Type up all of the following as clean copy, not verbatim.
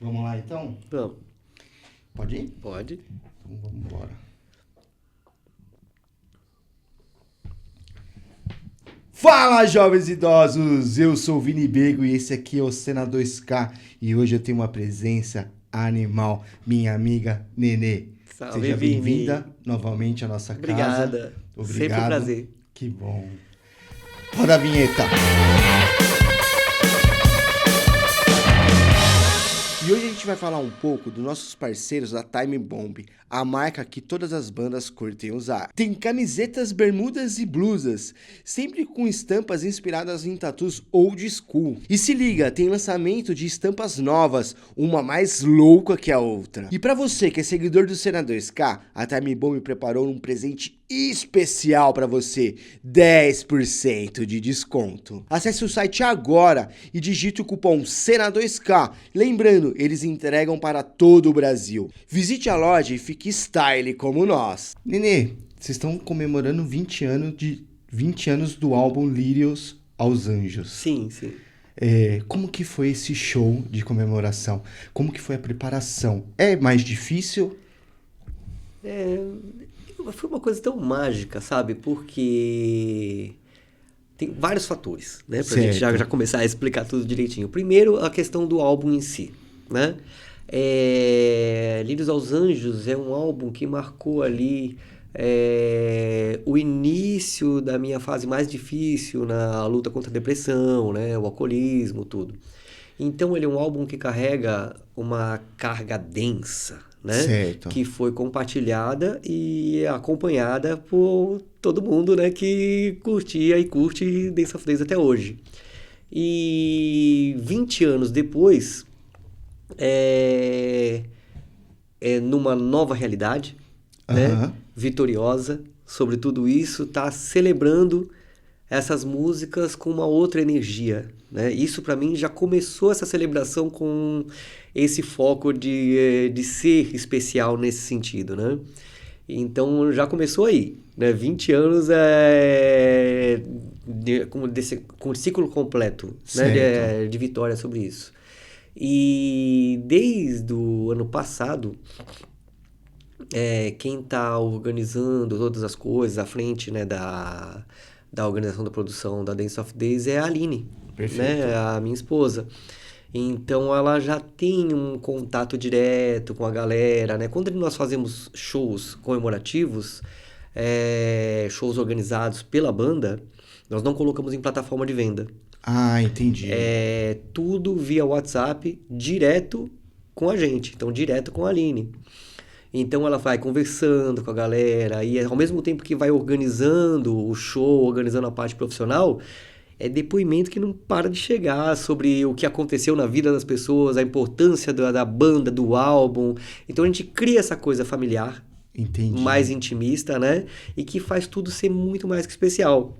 Vamos lá, então? Vamos. Pode ir? Pode. Então vamos embora. Fala, jovens idosos! Eu sou o Vini Bego e esse aqui é o Cena 2K. E hoje eu tenho uma presença animal, minha amiga Nenê. Salve, Seja Vini. bem-vinda novamente à nossa casa. Obrigada. Obrigado. Sempre um prazer. Que bom. Roda a vinheta. E hoje a gente vai falar um pouco dos nossos parceiros da Time Bomb, a marca que todas as bandas curtem usar. Tem camisetas, bermudas e blusas, sempre com estampas inspiradas em tatus old school. E se liga, tem lançamento de estampas novas, uma mais louca que a outra. E pra você que é seguidor do Cena 2K, a Time Bomb preparou um presente especial pra você, 10% de desconto. Acesse o site agora e digite o cupom Cena2K. Lembrando, eles entregam para todo o Brasil. Visite a loja e fique style como nós. Nenê, vocês estão comemorando 20 anos do álbum Lírios aos Anjos. Sim, sim. Como que foi esse show de comemoração? Como que foi a preparação? É mais difícil? Foi uma coisa tão mágica, sabe? Porque tem vários fatores, né? Pra gente já começar a explicar tudo direitinho. Primeiro, a questão do álbum em si, né? Lírios aos Anjos é um álbum que marcou ali o início da minha fase mais difícil na luta contra a depressão, né? O alcoolismo, tudo. Então ele é um álbum que carrega uma carga densa, né? Certo. Que foi compartilhada e acompanhada por todo mundo, né? Que curtia e curte Dance of Days até hoje. E 20 anos depois, numa nova realidade, né? Vitoriosa sobre tudo isso, tá celebrando essas músicas com uma outra energia, né? Isso para mim já começou essa celebração com esse foco de ser especial nesse sentido, né? Então já começou aí, né? 20 anos com o ciclo completo, né? De vitória sobre isso. E desde o ano passado, quem está organizando todas as coisas à frente, né, da organização da produção da Dance of Days é a Aline, né, a minha esposa. Então ela já tem um contato direto com a galera, né? Quando nós fazemos shows comemorativos, shows organizados pela banda, nós não colocamos em plataforma de venda. Ah, entendi. Tudo via WhatsApp, direto com a gente, então direto com a Aline. Então ela vai conversando com a galera e ao mesmo tempo que vai organizando o show, organizando a parte profissional, é depoimento que não para de chegar sobre o que aconteceu na vida das pessoas, a importância da banda, do álbum. Então a gente cria essa coisa familiar, mais intimista, né? E que faz tudo ser muito mais que especial.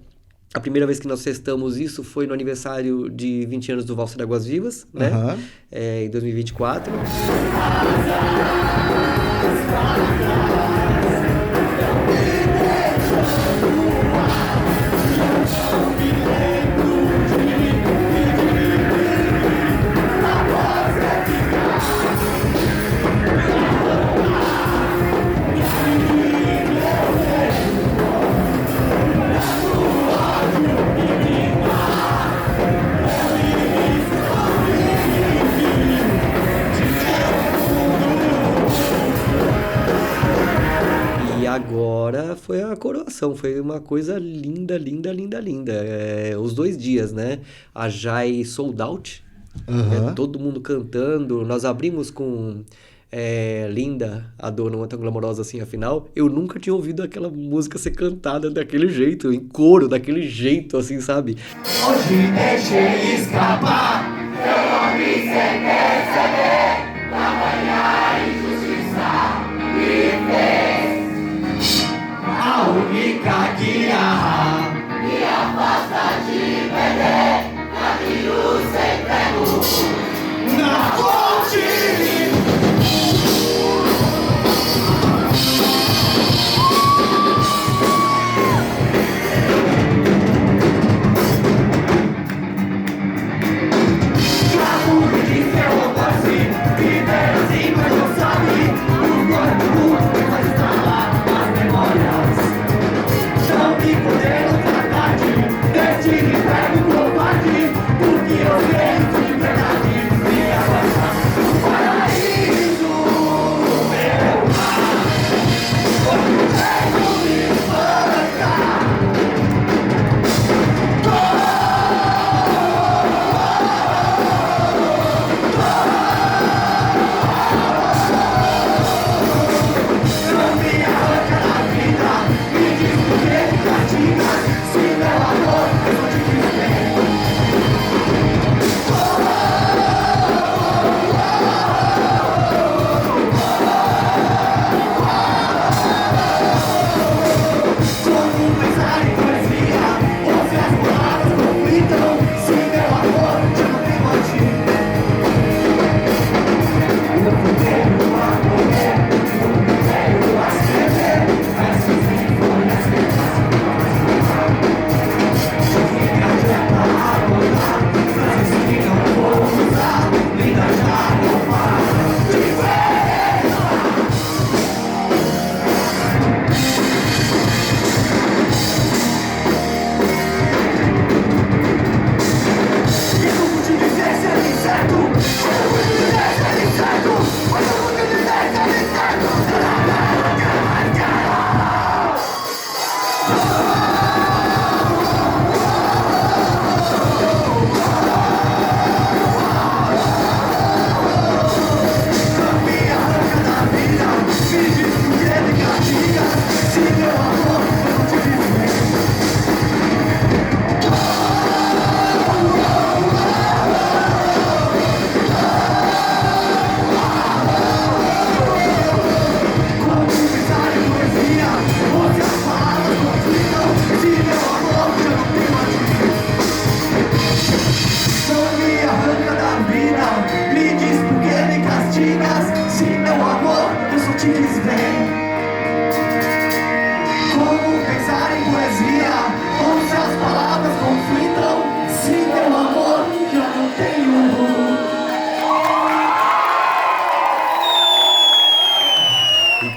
A primeira vez que nós testamos isso foi no aniversário de 20 anos do Valsa de Águas Vivas, né? Em 2024. Agora foi a coroação, foi uma coisa linda, linda, linda, linda. Os 2 dias, né? A Jai Sold Out, todo mundo cantando. Nós abrimos com Linda, a dor não é tão glamourosa assim, afinal. Eu nunca tinha ouvido aquela música ser cantada daquele jeito, em coro, daquele jeito, assim, sabe? Hoje deixei escapar, eu não me sei saber, amanhã a injustiça me fez. A única guia me afasta de perder, caminho sem prego, na fonte.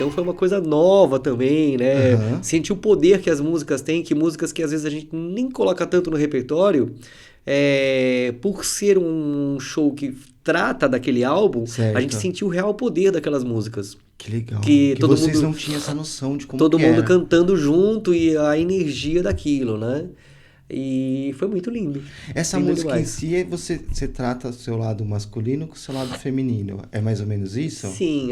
Então foi uma coisa nova também, né? Aham. Sentir o poder que as músicas têm, que músicas que às vezes a gente nem coloca tanto no repertório, por ser um show que trata daquele álbum, a gente Certo. sentiu o real poder daquelas músicas. Que legal. Que Que todo vocês mundo- não tinham essa noção de como Todo que mundo era. cantando junto e a energia daquilo, né? E foi muito lindo. Essa Lindo música em demais. si, você trata o seu lado masculino com o seu lado feminino. É mais ou menos isso? Sim,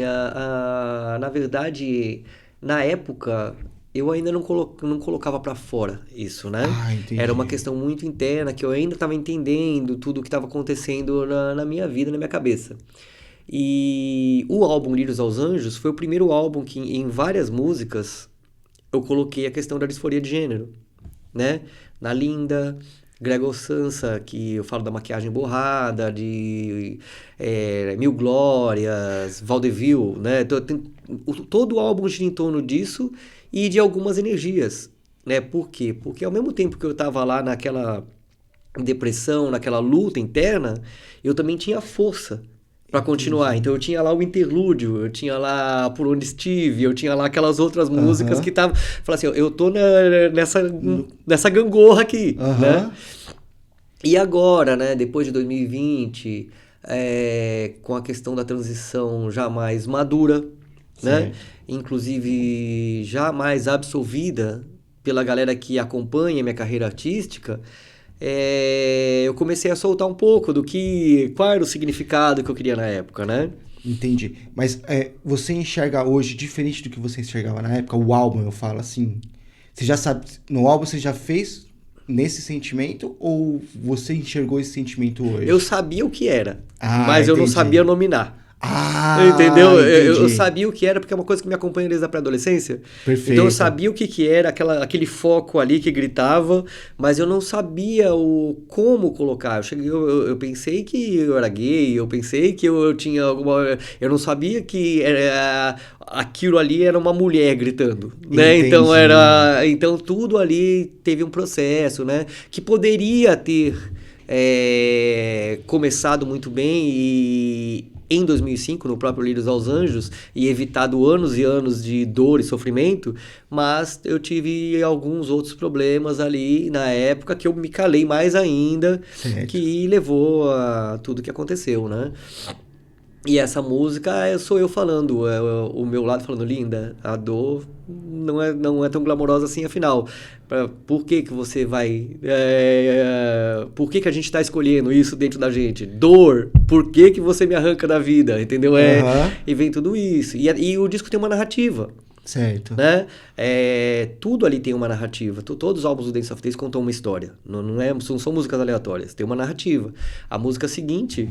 na verdade, na época, eu ainda não colocava pra fora isso, né? Ah, entendi. Era uma questão muito interna, que eu ainda estava entendendo tudo o que estava acontecendo na minha vida, na minha cabeça. E o álbum Lírios aos Anjos foi o primeiro álbum que, em várias músicas, eu coloquei a questão da disforia de gênero, né? Na Linda, Gregor Sansa, que eu falo da maquiagem borrada, de Mil Glórias, Vaudeville, né? Todo o álbum gira em torno disso e de algumas energias, né? Por quê? Porque ao mesmo tempo que eu estava lá naquela depressão, naquela luta interna, eu também tinha força para continuar. Então eu tinha lá o interlúdio, eu tinha lá Por Onde Estive, eu tinha lá aquelas outras músicas Aham. que estavam... Falei assim, eu tô nessa gangorra aqui, Aham. né? E agora, né, depois de 2020, com a questão da transição já mais madura, né? Certo. Inclusive já mais absolvida pela galera que acompanha a minha carreira artística, eu comecei a soltar um pouco qual era o significado que eu queria na época, né? Entendi. Mas você enxerga hoje diferente do que você enxergava na época? O álbum, eu falo assim. Você já sabe, no álbum você já fez nesse sentimento ou você enxergou esse sentimento hoje? Eu sabia o que era, Ah, mas eu não entendi. sabia nominar. Ah, Entendeu? Eu entendi. sabia o que era, porque é uma coisa que me acompanha desde a pré-adolescência. Perfeito. Então eu sabia o que era, aquele foco ali que gritava, mas eu não sabia como colocar. Eu pensei que eu era gay, eu pensei que eu tinha alguma. Eu não sabia que aquilo ali era uma mulher gritando, né? Entendi. Então tudo ali teve um processo, né? Que poderia ter começado muito bem e em 2005, no próprio Lírios aos Anjos, e evitado anos e anos de dor e sofrimento, mas eu tive alguns outros problemas ali na época que eu me calei mais ainda, Certo. que levou a tudo que aconteceu, né? E essa música sou eu falando, o meu lado falando, Linda, a dor não é tão glamourosa assim, afinal. Por que que você vai... por que que a gente está escolhendo isso dentro da gente? Dor, por que que você me arranca da vida, entendeu? Aham. E vem tudo isso. E o disco tem uma narrativa, Certo. né? Tudo ali tem uma narrativa. Todos os álbuns do Dance of Days contam uma história. Não são músicas aleatórias, tem uma narrativa. A música seguinte...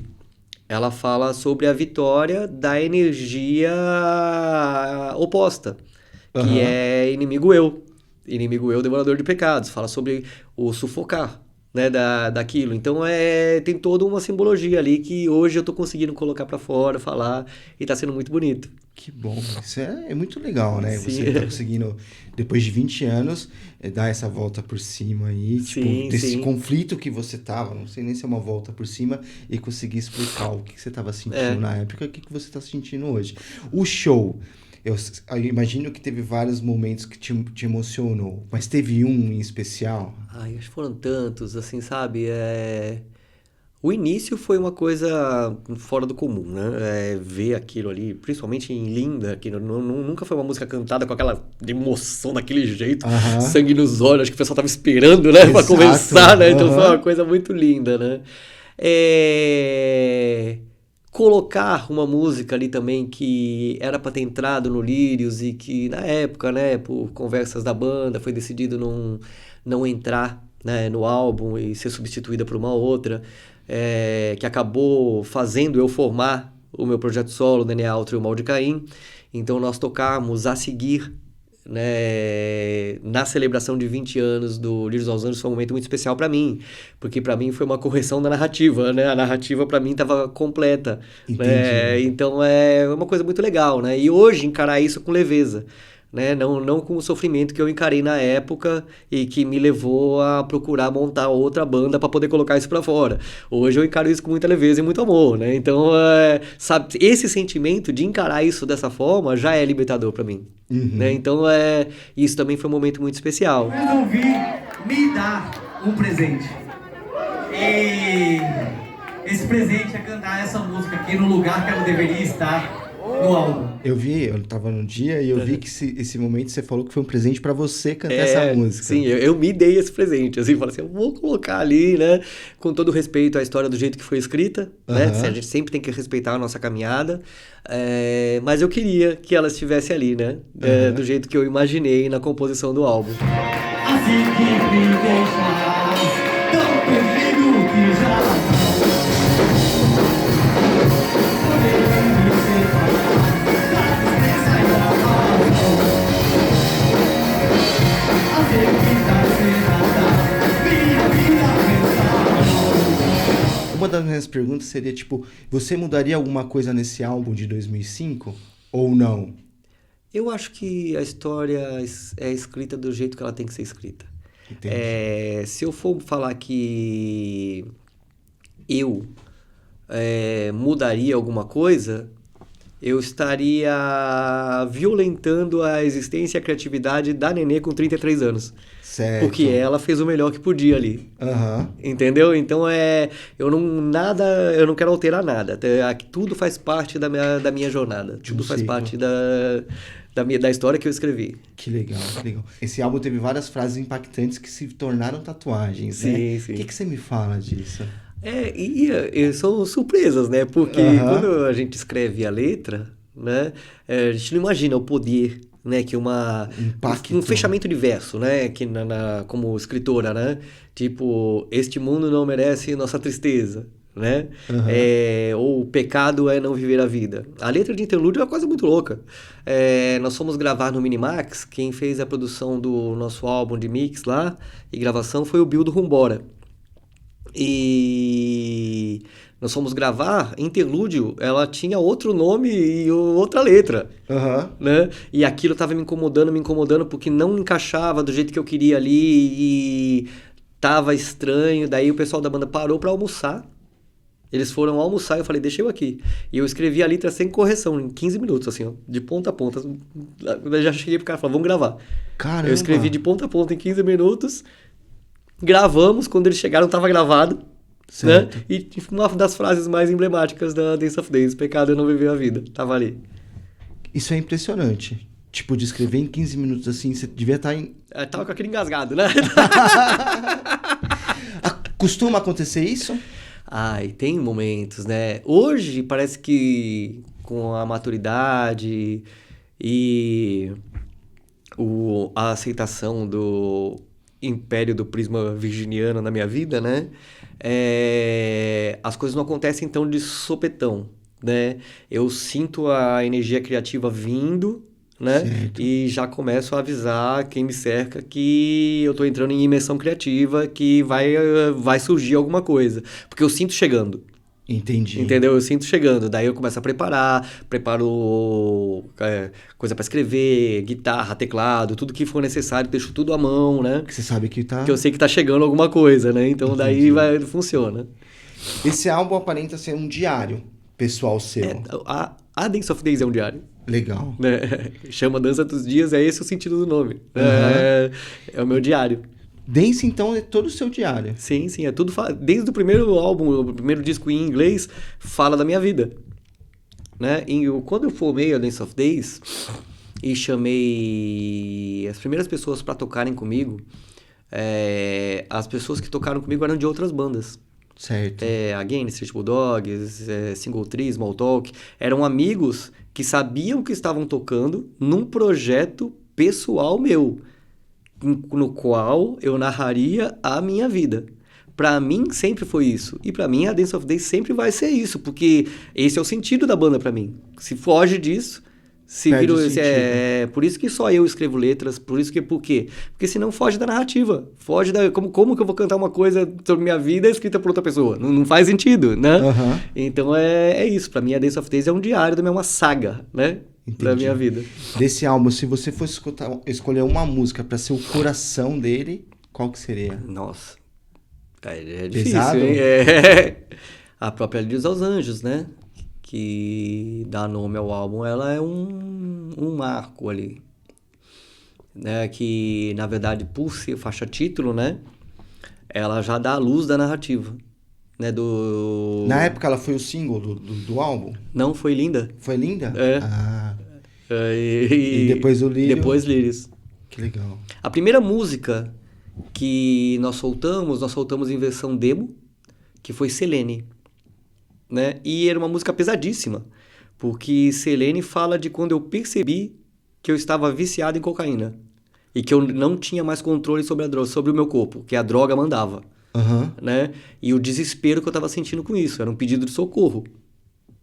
Ela fala sobre a vitória da energia oposta, que Aham. é inimigo eu. Inimigo eu, devorador de pecados. Fala sobre o sufocar, né, daquilo. Então tem toda uma simbologia ali que hoje eu tô conseguindo colocar pra fora, falar, e tá sendo muito bonito. Que bom. Isso é muito legal, né? Sim. Você tá conseguindo, depois de 20 anos, dar essa volta por cima aí. Tipo, Sim, desse sim. conflito que você tava, não sei nem se é uma volta por cima, e conseguir explicar o que você tava sentindo na época e o que você tá sentindo hoje. O show, eu imagino que teve vários momentos que te emocionou, mas teve um em especial? Ai, acho que foram tantos, assim, sabe? O início foi uma coisa fora do comum, né? Ver aquilo ali, principalmente em Linda, que nunca foi uma música cantada com aquela emoção daquele jeito, Aham. sangue nos olhos, acho que o pessoal tava esperando, né? Pra Exato, começar, né? Então foi aham. uma coisa muito linda, né? Colocar uma música ali também que era pra ter entrado no Lírios e que na época, né, por conversas da banda, foi decidido não entrar, né, no álbum e ser substituída por uma outra, que acabou fazendo eu formar o meu projeto solo, DNA Alto e o Mal de Caim. Então nós tocamos a seguir, né, na celebração de 20 anos do Lírios aos Anjos. Foi um momento muito especial para mim, porque para mim foi uma correção da narrativa, né? A narrativa para mim estava completa, Entendi. né? Então é uma coisa muito legal, né? E hoje encarar isso com leveza, né? Não com o sofrimento que eu encarei na época e que me levou a procurar montar outra banda para poder colocar isso para fora. Hoje eu encaro isso com muita leveza e muito amor, né? Então, sabe, esse sentimento de encarar isso dessa forma já é libertador para mim, né? Então, isso também foi um momento muito especial. Eu resolvi me dar um presente. E esse presente é cantar essa música aqui no lugar que ela deveria estar no álbum. Eu tava num dia e eu vi que esse momento você falou que foi um presente pra você cantar essa música. Sim, eu me dei esse presente, assim, falei assim, eu vou colocar ali, né, com todo respeito à história do jeito que foi escrita, né, a gente sempre tem que respeitar a nossa caminhada, mas eu queria que ela estivesse ali, né, do jeito que eu imaginei na composição do álbum. Assim que me deixarás tão perdido que já Uma das minhas perguntas seria, tipo, você mudaria alguma coisa nesse álbum de 2005 ou não? Eu acho que a história é escrita do jeito que ela tem que ser escrita. Se eu for falar que eu mudaria alguma coisa, eu estaria violentando a existência e a criatividade da Nenê com 33 anos. Certo. Porque ela fez o melhor que podia ali. Entendeu? Então, eu não quero alterar nada. Tudo faz parte da minha jornada. Tudo faz parte da história que eu escrevi. Que legal, que legal. Esse álbum teve várias frases impactantes que se tornaram tatuagens, né? Sim. O que você me fala disso? E são surpresas, né? Porque quando a gente escreve a letra, né? A gente não imagina o poder, né? Que um fechamento de verso, né? Que como escritora, né? Tipo, este mundo não merece nossa tristeza, né? Ou o pecado é não viver a vida. A letra de interlúdio é uma coisa muito louca. Nós fomos gravar no Minimax. Quem fez a produção do nosso álbum de mix lá e gravação foi o Bill do Rumbora. E nós fomos gravar, Interlúdio, ela tinha outro nome e outra letra, né? E aquilo estava me incomodando porque não encaixava do jeito que eu queria ali e tava estranho. Daí o pessoal da banda parou para almoçar. Eles foram almoçar e eu falei, deixa eu aqui. E eu escrevi a letra sem correção, em 15 minutos, assim, ó, de ponta a ponta. Eu já cheguei pro cara e falei, vamos gravar. Caramba. Eu escrevi de ponta a ponta em 15 minutos. Gravamos, quando eles chegaram estava gravado, certo, né? E uma das frases mais emblemáticas da Dance of Days, pecado é não viver a vida, tava ali. Isso é impressionante. Tipo, de escrever em 15 minutos assim, você devia estar em... Tava com aquele engasgado, né? Costuma acontecer isso? Ai, tem momentos, né? Hoje parece que com a maturidade e a aceitação do império do prisma virginiano na minha vida, né? As coisas não acontecem tão de sopetão, né? Eu sinto a energia criativa vindo, né? Certo. E já começo a avisar quem me cerca que eu tô entrando em imersão criativa, que vai surgir alguma coisa. Porque eu sinto chegando. Entendi. Entendeu? Eu sinto chegando. Daí eu começo a preparo coisa pra escrever, guitarra, teclado, tudo que for necessário, deixo tudo à mão, né? Que você sabe que tá... Que eu sei que tá chegando alguma coisa, né? Então Entendi. daí funciona. Esse álbum aparenta ser um diário pessoal seu. A Dance of Days é um diário. Legal. Né? Chama Dança dos Dias, é esse o sentido do nome. É o meu diário. Dance, então, é todo o seu diário. Sim, é tudo... Desde o primeiro álbum, o primeiro disco em inglês, fala da minha vida. Né? Quando eu formei a Dance of Days e chamei as primeiras pessoas para tocarem comigo, as pessoas que tocaram comigo eram de outras bandas. Certo. Again, Street Bulldogs, Single Tree, Small Talk. Eram amigos que sabiam que estavam tocando num projeto pessoal meu, no qual eu narraria a minha vida. Pra mim, sempre foi isso. E pra mim, a Dance of Days sempre vai ser isso, porque esse é o sentido da banda pra mim. Se foge disso, Perde o sentido. por isso que só eu escrevo letras, por quê? Porque senão foge da narrativa. Foge da... Como que eu vou cantar uma coisa sobre minha vida escrita por outra pessoa? Não faz sentido, né? Uhum. Então, é isso. Pra mim, a Dance of Days é um diário, é uma saga, né? pra minha vida. Desse álbum, se você fosse escolher uma música pra ser o coração dele, qual que seria? Nossa, é difícil, Pesado? hein? É. A própria Lírios aos Anjos, né? Que dá nome ao álbum, ela é um marco ali. Né? Que, na verdade, por ser faixa título, né? Ela já dá a luz da narrativa. Né? Na época ela foi o single do álbum? Não, foi Linda. Foi Linda? É. Ah, E depois o Lírio? Depois Lírios. que legal. A primeira música que nós soltamos em versão demo, que foi Selene, né? E era uma música pesadíssima, porque Selene fala de quando eu percebi que eu estava viciado em cocaína e que eu não tinha mais controle sobre a droga, sobre o meu corpo, que a droga mandava, Aham, né? E o desespero que eu estava sentindo com isso, era um pedido de socorro.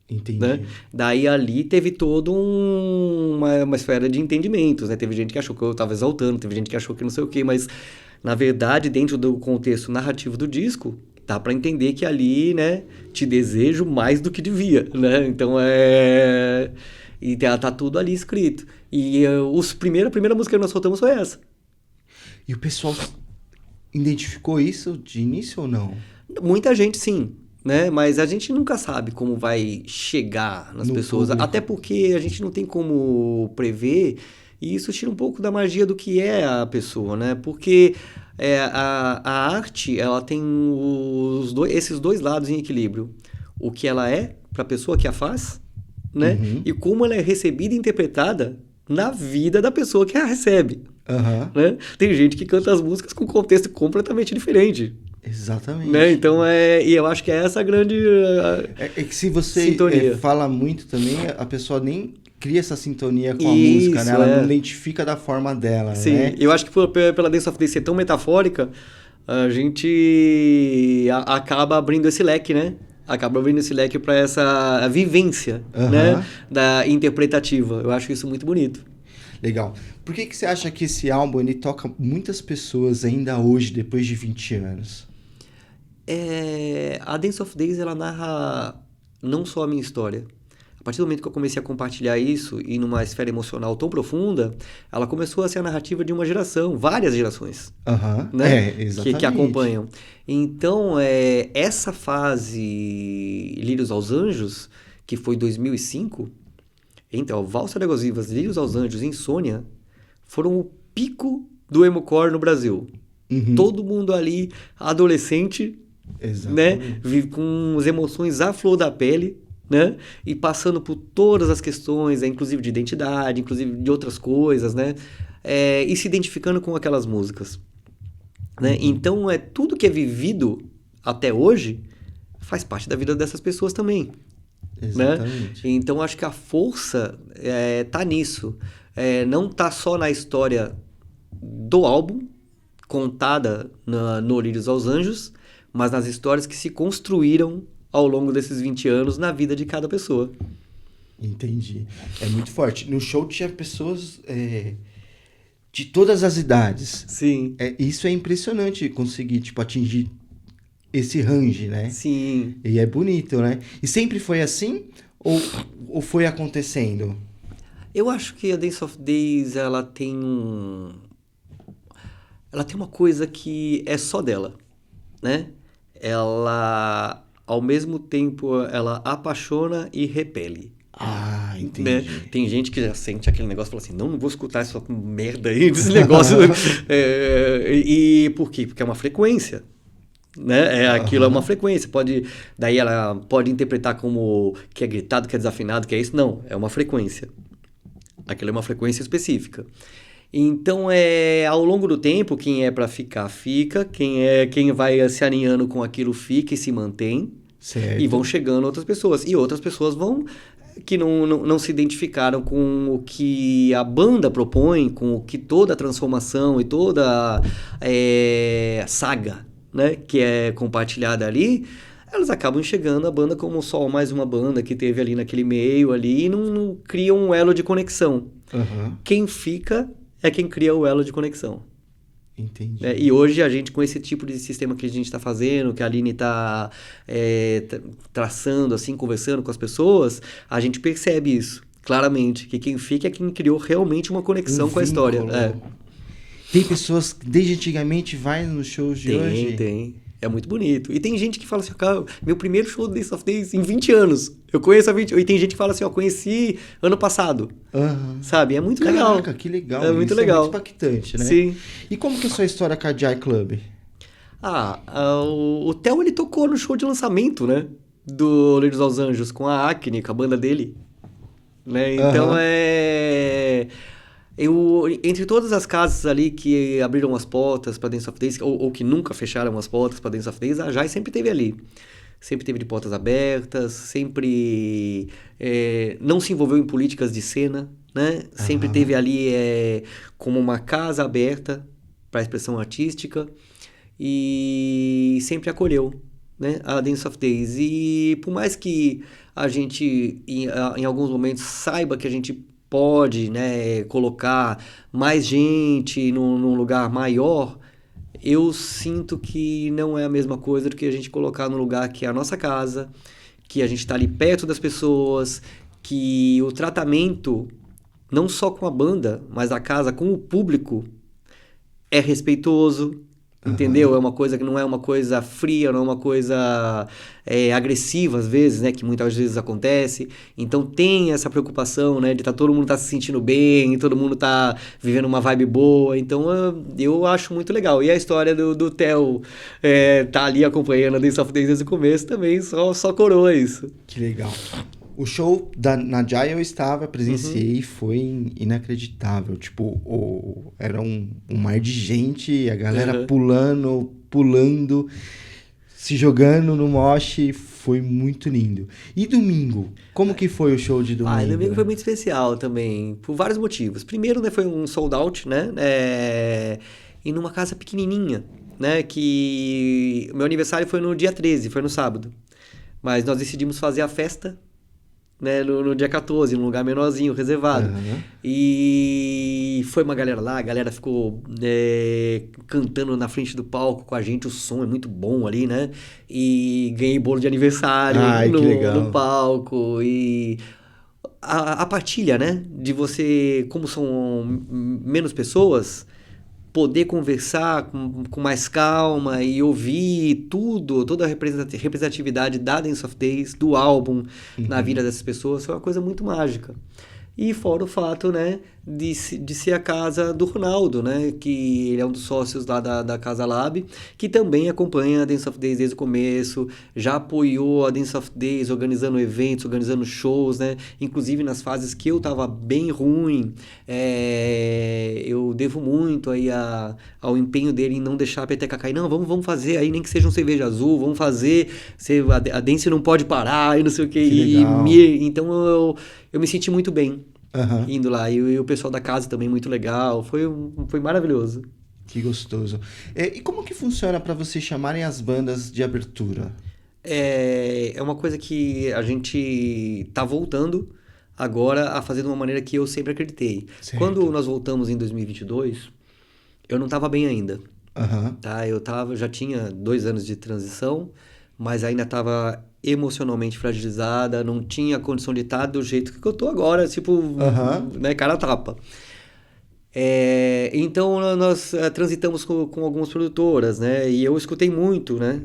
entendi. Né? Daí ali teve toda uma esfera de entendimentos, né? Teve gente que achou que eu estava exaltando, teve gente que achou que não sei o quê, mas na verdade, dentro do contexto narrativo do disco, dá para entender que ali, né, te desejo mais do que devia, né? Então e tá tudo ali escrito. E a primeira música que nós soltamos foi essa. E o pessoal identificou isso de início ou não? Muita gente sim, né? Mas a gente nunca sabe como vai chegar nas No pessoas. público. Até porque a gente não tem como prever, e isso tira um pouco da magia do que é a pessoa, né? Porque a arte, ela tem esses dois lados em equilíbrio. O que ela é para a pessoa que a faz, né? Uhum. E como ela é recebida e interpretada na vida da pessoa que a recebe, Aham, né? Tem gente que canta as músicas com contexto completamente diferente. exatamente. Né? Então, e eu acho que é essa a grande É que se você sintonia. fala muito também, a pessoa nem cria essa sintonia com a Isso, música, né? Ela é. não identifica da forma dela, Sim, né? eu acho que pela Dance of Day ser tão metafórica, a gente acaba abrindo esse leque, né? Acaba abrindo esse leque para essa vivência, Aham. né? Da interpretativa. Eu acho isso muito bonito. Legal. Por que você acha que esse álbum ele toca muitas pessoas ainda hoje, depois de 20 anos? A Dance of Days, ela narra não só a minha história. A partir do momento que eu comecei a compartilhar isso e numa esfera emocional tão profunda, ela começou a ser a narrativa de uma geração, várias gerações, Aham, né? exatamente. Que acompanham. Então, essa fase Lírios aos Anjos, que foi 2005, então, Valsa Águas Vivas, Lírios aos Anjos e Insônia foram o pico do emo-core no Brasil. Uhum, Todo mundo ali, adolescente, né? exatamente. Vive com as emoções à flor da pele, né? E passando por todas as questões, inclusive de identidade, inclusive de outras coisas, né? E se identificando com aquelas músicas, né? Então, tudo que é vivido até hoje faz parte da vida dessas pessoas também. Exatamente. Né? Então, acho que a força tá nisso. Não tá só na história do álbum, contada no Lírios aos Anjos, mas nas histórias que se construíram ao longo desses 20 anos na vida de cada pessoa. Entendi. É muito forte. No show tinha pessoas de todas as idades. Sim, Isso é impressionante conseguir, tipo, atingir esse range, né? sim. E é bonito, né? E sempre foi assim? Ou foi acontecendo? Eu acho que a Dance of Days, ela tem uma coisa que é só dela, né? Ela, ao mesmo tempo, ela apaixona e repele. Ah, Né? entendi. Tem gente que já sente aquele negócio e fala assim, não vou escutar essa merda aí desse negócio. E por quê? Porque é uma frequência. Né? Aquilo é uma frequência. Daí ela pode interpretar como que é gritado, que é desafinado, que é isso. Não, é uma frequência. Aquilo é uma frequência específica. Então, ao longo do tempo, quem é para ficar, fica. Quem vai se alinhando com aquilo, fica e se mantém. Certo. E vão chegando outras pessoas. E outras pessoas que não se identificaram com o que a banda propõe, com o que toda a transformação e toda a saga, né, que é compartilhada ali, elas acabam enxergando a banda como só mais uma banda que teve ali naquele meio ali e não cria um elo de conexão. Aham, Quem fica é quem cria o elo de conexão. entendi. E hoje a gente, com esse tipo de sistema que a gente está fazendo, que a Aline está traçando, assim, conversando com as pessoas, a gente percebe isso. claramente, que quem fica é quem criou realmente uma conexão com a história. vínculo. Tem pessoas que desde antigamente vai nos shows de hoje? Tem. É muito bonito. E tem gente que fala assim, cara, meu primeiro show do Dance of Days em 20 anos. Eu conheço há 20... E tem gente que fala assim, ó, conheci ano passado. Aham. Sabe? É muito legal. Caraca, que legal. É muito Isso legal. É muito impactante, né? Sim. E como que é a sua história com a Jai Club? O Theo, ele tocou no show de lançamento, né? Do Lírios aos Anjos, com a Acne, com a banda dele. Né? Então, Aham. Entre todas as casas ali que abriram as portas para Dance of Days, ou que nunca fecharam as portas para Dance of Days, a Jai sempre esteve ali. Sempre teve de portas abertas, sempre não se envolveu em políticas de cena, né? Sempre teve ali como uma casa aberta para a expressão artística e sempre acolheu, né, a Dance of Days. E por mais que a gente, em alguns momentos, saiba que a gente pode, né, colocar mais gente num lugar maior, eu sinto que não é a mesma coisa do que a gente colocar num lugar que é a nossa casa, que a gente está ali perto das pessoas, que o tratamento, não só com a banda, mas a casa com o público, é respeitoso, entendeu? É uma coisa que não é uma coisa fria, não é uma coisa agressiva às vezes, né? Que muitas vezes acontece. Então tem essa preocupação, né? De todo mundo tá se sentindo bem, todo mundo tá vivendo uma vibe boa. Então eu acho muito legal. E a história do Theo tá ali acompanhando a Dance of Days desde o começo também, só coroa isso. Que legal. O show na Jai eu estava, presenciei, e foi inacreditável. Tipo, era um mar de gente, a galera pulando, se jogando no mosh, foi muito lindo. E domingo? Como que foi o show de domingo? Domingo foi muito especial também, por vários motivos. Primeiro, né, foi um sold out, né? E numa casa pequenininha, né? Que o meu aniversário foi no dia 13, foi no sábado. Mas nós decidimos fazer a festa, né, no dia 14, num lugar menorzinho, reservado. E foi uma galera lá, a galera ficou cantando na frente do palco com a gente, o som é muito bom ali, né? E ganhei bolo de aniversário no palco. E a partilha, né? De você, como são menos pessoas, poder conversar com mais calma e ouvir toda a representatividade da Dance of Days, do álbum, na vida dessas pessoas, foi uma coisa muito mágica. E fora o fato, né, de ser a casa do Ronaldo, né, que ele é um dos sócios lá da Casa Lab, que também acompanha a Dance of Days desde o começo, já apoiou a Dance of Days organizando eventos, organizando shows, né, inclusive nas fases que eu tava bem ruim, eu devo muito aí ao empenho dele em não deixar a peteca cair. Não, vamos fazer aí, nem que seja um cerveja azul, vamos fazer, a Dance não pode parar e não sei o que. Então eu me senti muito bem indo lá. E o pessoal da casa também muito legal. Foi maravilhoso. Que gostoso. E como que funciona para vocês chamarem as bandas de abertura? É uma coisa que a gente tá voltando agora a fazer de uma maneira que eu sempre acreditei. Certo. Quando nós voltamos em 2022, eu não estava bem ainda. Tá? Eu já tinha 2 anos de transição, mas ainda estava emocionalmente fragilizada, não tinha condição de estar do jeito que eu tô agora, tipo, né, cara a tapa. Então nós transitamos com algumas produtoras, né, e eu escutei muito, né,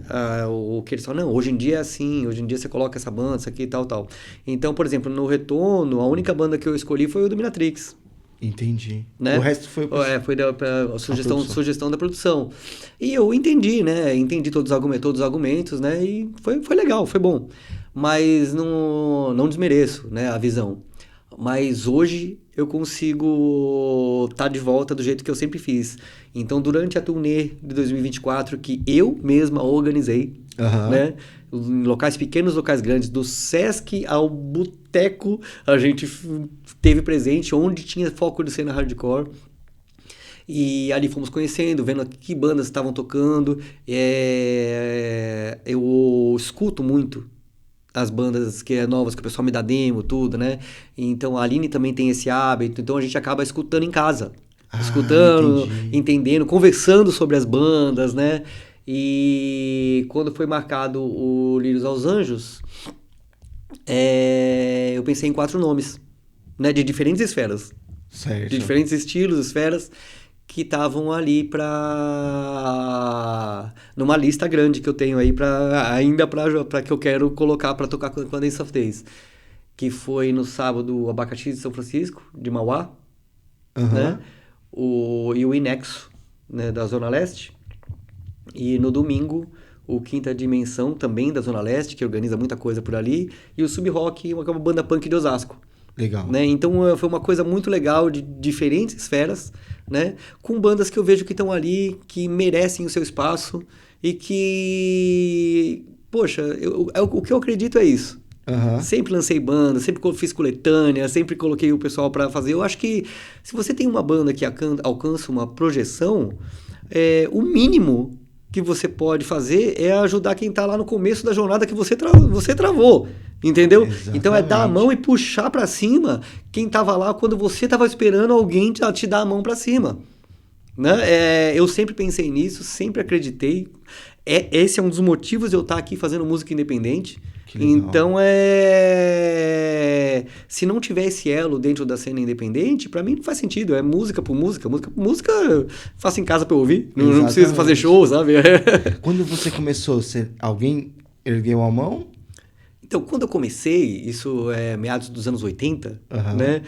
o que eles falam, não, hoje em dia é assim, hoje em dia você coloca essa banda, isso aqui e tal. Então, por exemplo, no Retorno, a única banda que eu escolhi foi o Dominatrix. Entendi. Né? O resto foi a sugestão da produção. E eu entendi, né? Entendi todos os argumentos, né? E foi legal, foi bom. Mas não desmereço, né, a visão. Mas hoje eu consigo estar de volta do jeito que eu sempre fiz. Então, durante a turnê de 2024, que eu mesma organizei, né? Em locais pequenos, locais grandes, do Sesc ao Boteco, a gente teve presente onde tinha foco de cena hardcore. E ali fomos conhecendo, vendo que bandas estavam tocando. Eu escuto muito as bandas que é novas, que o pessoal me dá demo, tudo, né? Então a Aline também tem esse hábito, então a gente acaba escutando em casa. Escutando, entendendo, conversando sobre as bandas, né? E quando foi marcado o Lírios aos Anjos, eu pensei em 4 nomes, né? De diferentes esferas. Certo. De diferentes estilos, esferas, que estavam ali numa lista grande que eu tenho aí para que eu quero colocar para tocar com a Dance of Days. Que foi no sábado o Abacaxi de São Francisco, de Mauá, né? E o Inexo, né, da Zona Leste. E no domingo, o Quinta Dimensão, também da Zona Leste, que organiza muita coisa por ali. E o Sub Rock, uma banda punk de Osasco. Legal. Né? Então foi uma coisa muito legal, de diferentes esferas, né? Com bandas que eu vejo que estão ali, que merecem o seu espaço e que... Poxa, o que eu acredito é isso. Sempre lancei banda, sempre fiz coletânea, sempre coloquei o pessoal para fazer. Eu acho que se você tem uma banda que alcança uma projeção, o mínimo que você pode fazer é ajudar quem tá lá no começo da jornada que você travou, entendeu? Exatamente. Então é dar a mão e puxar para cima quem tava lá quando você tava esperando alguém te dar a mão para cima, né? Eu sempre pensei nisso, sempre acreditei. Esse é um dos motivos de eu estar aqui fazendo música independente. Então se não tiver esse elo dentro da cena independente, pra mim não faz sentido. É música por música. Música por música, faço em casa pra eu ouvir. Não preciso fazer show, sabe? Quando você começou, alguém ergueu a mão? Então, quando eu comecei, isso é meados dos anos 80, né?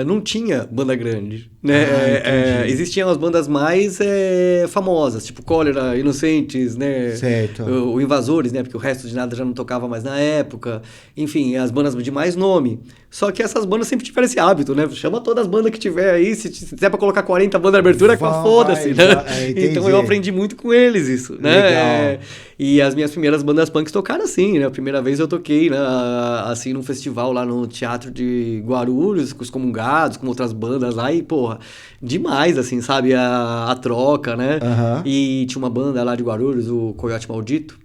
Não tinha banda grande, né? Existiam as bandas mais famosas, tipo Cólera, Inocentes, né? Certo. O Invasores, né? Porque o Resto de Nada já não tocava mais na época. Enfim, as bandas de mais nome. Só que essas bandas sempre tiveram esse hábito, né? Chama todas as bandas que tiver aí, se der pra colocar 40 bandas de abertura, foda-se, né? Então eu aprendi muito com eles isso, né? Legal. E as minhas primeiras bandas punks tocaram assim, né? A primeira vez eu toquei, né? Assim, num festival lá no Teatro de Guarulhos, com os Comungados, com outras bandas lá, e, porra, demais, assim, sabe? A troca, né? E tinha uma banda lá de Guarulhos, o Coiote Maldito,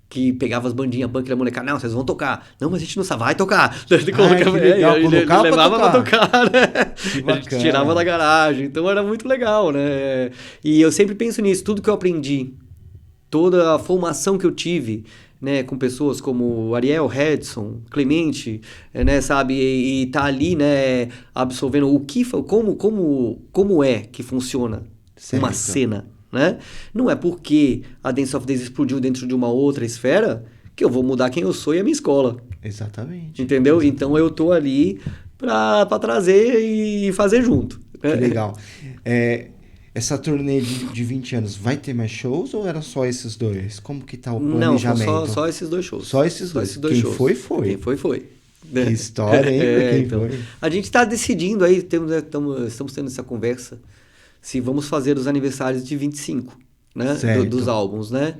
que pegava as bandinhas punk da molecada. Não, vocês vão tocar. Não, mas a gente não sabe, vai tocar. Que legal, ele levava pra tocar, né? Que A gente tirava da garagem. Então era muito legal, né? E eu sempre penso nisso, tudo que eu aprendi, toda a formação que eu tive, né, com pessoas como Ariel, Redson, Clemente, né, sabe, e tá ali, né, absorvendo como é que funciona uma cena, né? Não é porque a Dance of Days explodiu dentro de uma outra esfera que eu vou mudar quem eu sou e a minha escola. Exatamente. Entendeu? Exatamente. Então eu tô ali pra trazer e fazer junto. Que legal. Essa turnê de 20 anos, vai ter mais shows ou eram só esses dois? Como que tá o planejamento? Não, só esses dois shows. Só esses dois? Quem foi, foi. Quem foi, foi. Que história, hein? Então, a gente tá decidindo aí, estamos tendo essa conversa, se vamos fazer os aniversários de 25, né? Dos álbuns, né?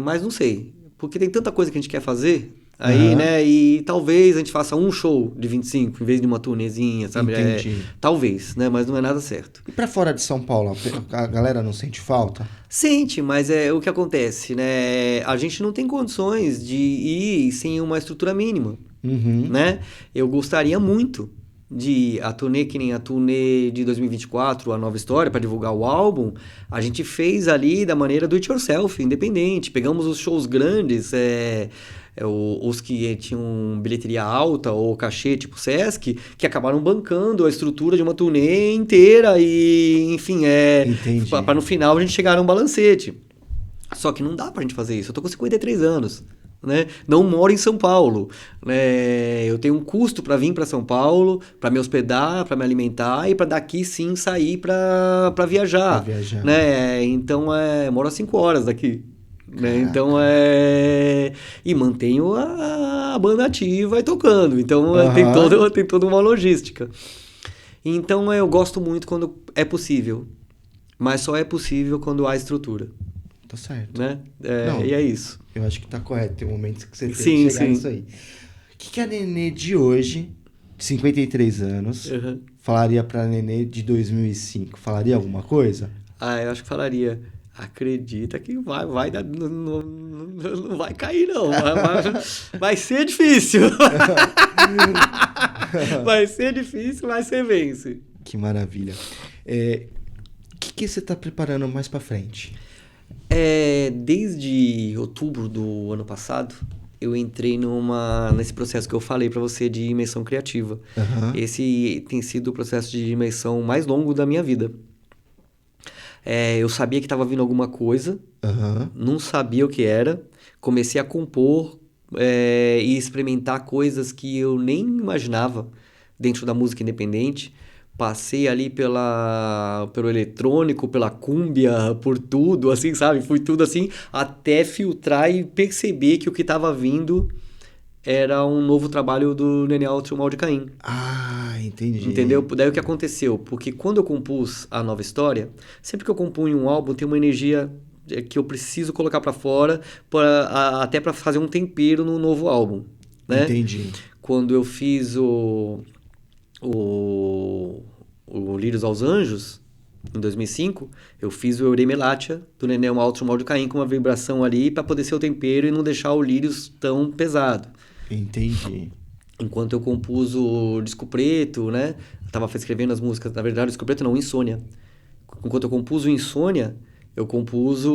Mas não sei, porque tem tanta coisa que a gente quer fazer aí, né? E talvez a gente faça um show de 25 em vez de uma turnezinha, sabe? Entendi. Talvez, né? Mas não é nada certo. E pra fora de São Paulo, a galera não sente falta? Sente, mas o que acontece, né? A gente não tem condições de ir sem uma estrutura mínima, né? Eu gostaria muito de a turnê, que nem a turnê de 2024, a Nova História, para divulgar o álbum, a gente fez ali da maneira do it yourself, independente. Pegamos os shows grandes, os que tinham bilheteria alta ou cachê tipo Sesc, que acabaram bancando a estrutura de uma turnê inteira e, enfim, para no final a gente chegar num balancete. Só que não dá pra gente fazer isso. Eu tô com 53 anos. Né? Não moro em São Paulo, né? Eu tenho um custo para vir para São Paulo, para me hospedar, para me alimentar e para daqui sim sair para viajar, né? Então moro a 5 horas daqui, né? Então e mantenho a banda ativa e tocando, então tem toda uma logística. Então eu gosto muito quando é possível, mas só é possível quando há estrutura. Tá certo. Né? E é isso. Eu acho que tá correto. Tem momentos que você tem que chegar nisso aí. O que a Nenê de hoje, de 53 anos, falaria pra Nenê de 2005? Falaria alguma coisa? Eu acho que falaria. Acredita que vai dar, não vai cair, não. Vai ser difícil. Vai ser difícil, mas você vence. Que maravilha. O que você tá preparando mais pra frente? Desde outubro do ano passado, eu entrei nesse processo que eu falei pra você de imersão criativa. Aham. Esse tem sido o processo de imersão mais longo da minha vida. Eu sabia que estava vindo alguma coisa, Aham. não sabia o que era, comecei a compor e experimentar coisas que eu nem imaginava dentro da música independente. Passei ali pelo eletrônico, pela cúmbia, por tudo, assim, sabe? Fui tudo assim, até filtrar e perceber que o que estava vindo era um novo trabalho do Nenê Altro Mal de Caim. Ah, entendi. Entendeu? Daí o que aconteceu? Porque quando eu compus a nova história, sempre que eu compunho um álbum, tem uma energia que eu preciso colocar pra fora, até pra fazer um tempero no novo álbum, né? Entendi. Quando eu fiz o Lírios aos Anjos, em 2005, eu fiz o Euremelatia do Nenê Altro Mal de Caim com uma vibração ali pra poder ser o tempero e não deixar o Lírios tão pesado. Entendi. Enquanto eu compus o Disco Preto, né? Eu tava escrevendo as músicas, na verdade, o Disco Preto não, o Insônia. Enquanto eu compus o Insônia, eu compus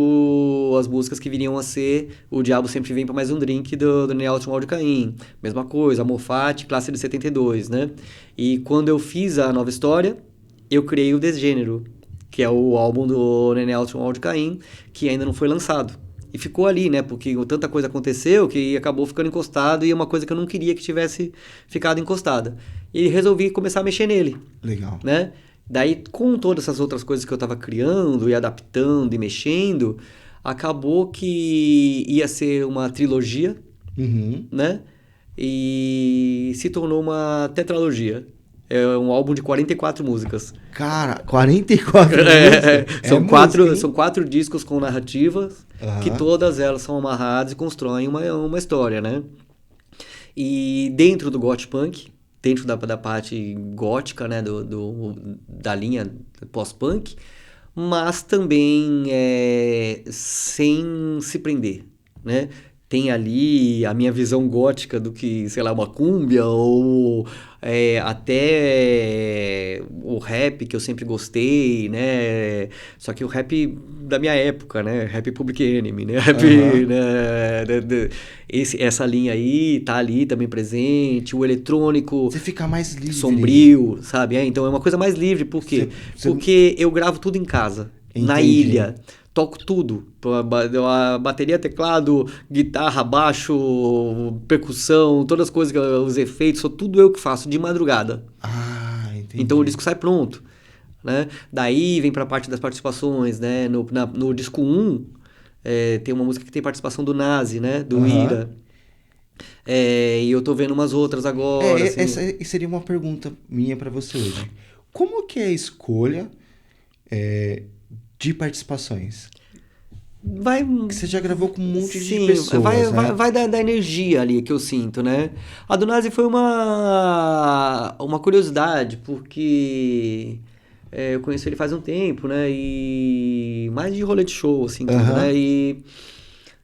as músicas que viriam a ser O Diabo Sempre Vem Pra Mais Um Drink, do Daniel Mal de Caim. Mesma coisa, Amor Fati, Classe de 72, né? E quando eu fiz a nova história, eu criei o Desgênero, que é o álbum do Daniel Mal de Caim, que ainda não foi lançado. E ficou ali, né? Porque tanta coisa aconteceu que acabou ficando encostado e é uma coisa que eu não queria que tivesse ficado encostada. E resolvi começar a mexer nele, Legal. né? Daí, com todas essas outras coisas que eu tava criando e adaptando e mexendo, acabou que ia ser uma trilogia, Uhum. né? E se tornou uma tetralogia. É um álbum de 44 músicas. Cara, 44 músicas? São, É quatro, música, hein? são 4 discos com narrativas, Aham. que todas elas são amarradas e constroem uma história, né? E dentro do goth punk, dentro da parte gótica, né, da linha pós-punk, mas também sem se prender, né? Tem ali a minha visão gótica do que, sei lá, uma cúmbia ou até o rap que eu sempre gostei, né? Só que o rap da minha época, né? Rap Public Enemy, né? Rap, Aham. né? Essa linha aí tá ali também presente. O eletrônico Você fica mais livre. sombrio, sabe? Então é uma coisa mais livre. Por quê? Você- Porque eu gravo tudo em casa, na Entendi. ilha. Toco tudo. A bateria, teclado, guitarra, baixo, percussão, todas as coisas, os efeitos, só tudo eu que faço de madrugada. Ah, entendi. Então o disco sai pronto, né? Daí vem pra parte das participações, né? No disco 1, tem uma música que tem participação do Nazi, né? Do Aham. Ira. E eu tô vendo umas outras agora, assim. Essa seria uma pergunta minha pra você hoje. Como que é a escolha de participações? Vai... Que você já gravou com um monte de Sim, pessoas, né? vai da energia ali que eu sinto, né? A do Nazi foi uma curiosidade, porque eu conheço ele faz um tempo, né? E mais de rolê de show, assim, tudo, Aham. né? E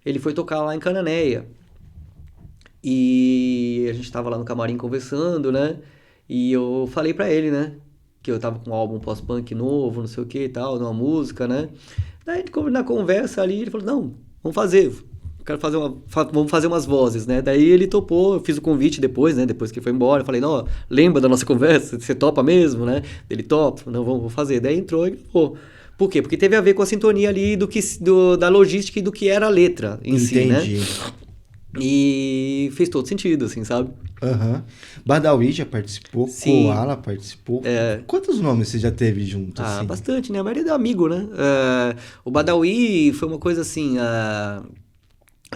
ele foi tocar lá em Cananéia. E a gente tava lá no camarim conversando, né? E eu falei pra ele, né? Que eu tava com um álbum pós-punk novo, não sei o que e tal, numa música, né? Daí na conversa ali, ele falou, não, vamos fazer. Quero fazer vamos fazer umas vozes, né? Daí ele topou, eu fiz o convite depois, né? Depois que ele foi embora, eu falei, não, lembra da nossa conversa? Você topa mesmo, né? Ele topa, não, vamos fazer. Daí entrou e pô. Por quê? Porque teve a ver com a sintonia ali da logística e do que era a letra em si, né? Entendi. E fez todo sentido, assim, sabe? Aham. Badawi já participou, Sim. Koala participou. Quantos nomes você já teve junto, assim? Bastante, né? A maioria é amigo, né? O Badawi foi uma coisa assim... A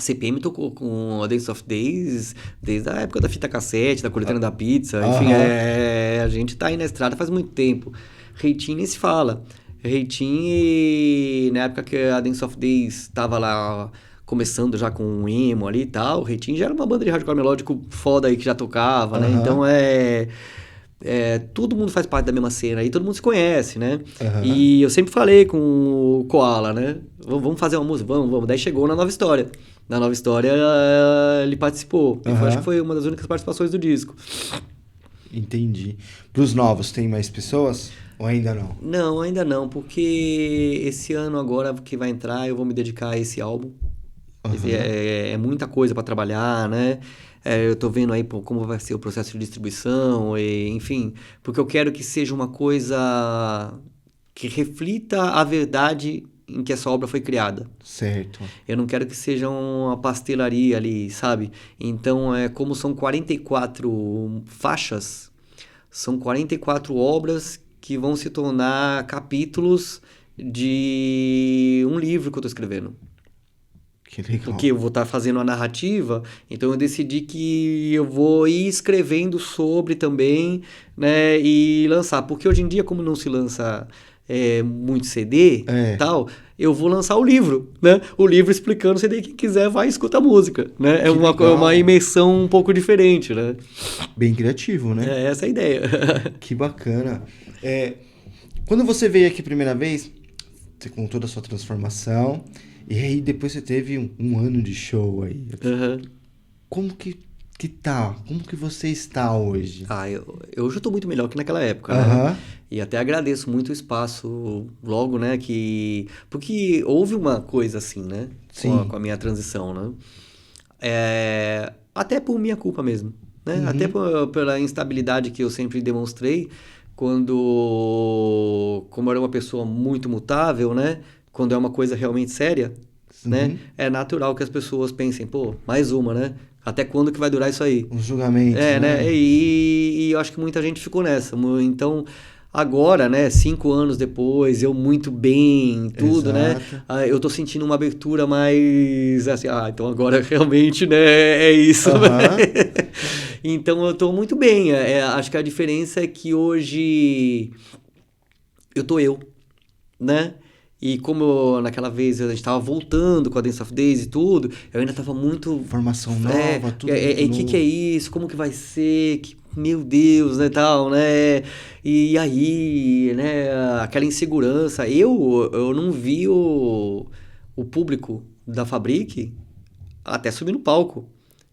CPM tocou com a Dance of Days desde a época da fita cassete, da coletânea da pizza. Enfim, Aham. a gente tá aí na estrada faz muito tempo. Reitinho nem se fala. Reitinho, na época que a Dance of Days tava lá começando já com o emo ali e tal, o Reitinho já era uma banda de hardcore melódico foda aí que já tocava, né? Aham. Então todo mundo faz parte da mesma cena e todo mundo se conhece, né? Aham. E eu sempre falei com o Koala, né? Vamos fazer uma música? Vamos. Daí chegou na Nova História. Na Nova História ele participou. E Aham. acho que foi uma das únicas participações do disco. Entendi. Pros novos, tem mais pessoas? Ou ainda não? Não, ainda não, porque esse ano agora que vai entrar eu vou me dedicar a esse álbum. É muita coisa para trabalhar, né? Eu tô vendo aí como vai ser o processo de distribuição, enfim, porque eu quero que seja uma coisa que reflita a verdade em que essa obra foi criada. Certo. Eu não quero que seja uma pastelaria ali, sabe? Então, como são 44 faixas, são 44 obras que vão se tornar capítulos de um livro que eu tô escrevendo. Que legal. Porque eu vou estar fazendo a narrativa, então eu decidi que eu vou ir escrevendo sobre também, né, e lançar. Porque hoje em dia, como não se lança muito CD e tal, eu vou lançar o livro, né? O livro explicando o CD, quem quiser vai e escuta a música, né? É uma imersão um pouco diferente, né? Bem criativo, né? É essa a ideia. Que bacana. Quando você veio aqui a primeira vez, você contou da sua transformação, e aí depois você teve um ano de show aí. Uhum. Como que tá? Como que você está hoje? Eu já estou muito melhor que naquela época, Uhum. né? E até agradeço muito o espaço logo, né? Porque houve uma coisa assim, né? Sim. Com a minha transição, né? Até por minha culpa mesmo, né? Uhum. Até pela instabilidade que eu sempre demonstrei como era uma pessoa muito mutável, né? Quando é uma coisa realmente séria, né? É natural que as pessoas pensem, pô, mais uma, né? Até quando que vai durar isso aí? Os julgamentos, né? E eu acho que muita gente ficou nessa. Então, agora, né? 5 anos depois, eu muito bem, tudo, né? Eu tô sentindo uma abertura mais assim, então agora realmente, né? É isso, Uhum. né? Então, eu tô muito bem. Acho que a diferença é que hoje eu tô né? E como naquela vez a gente tava voltando com a Dance of Days e tudo, eu ainda tava muito... Formação nova, tudo O que é isso? Como que vai ser? Meu Deus, né, tal, né? E aí, né, aquela insegurança. Eu não vi o público da Fabric até subir no palco.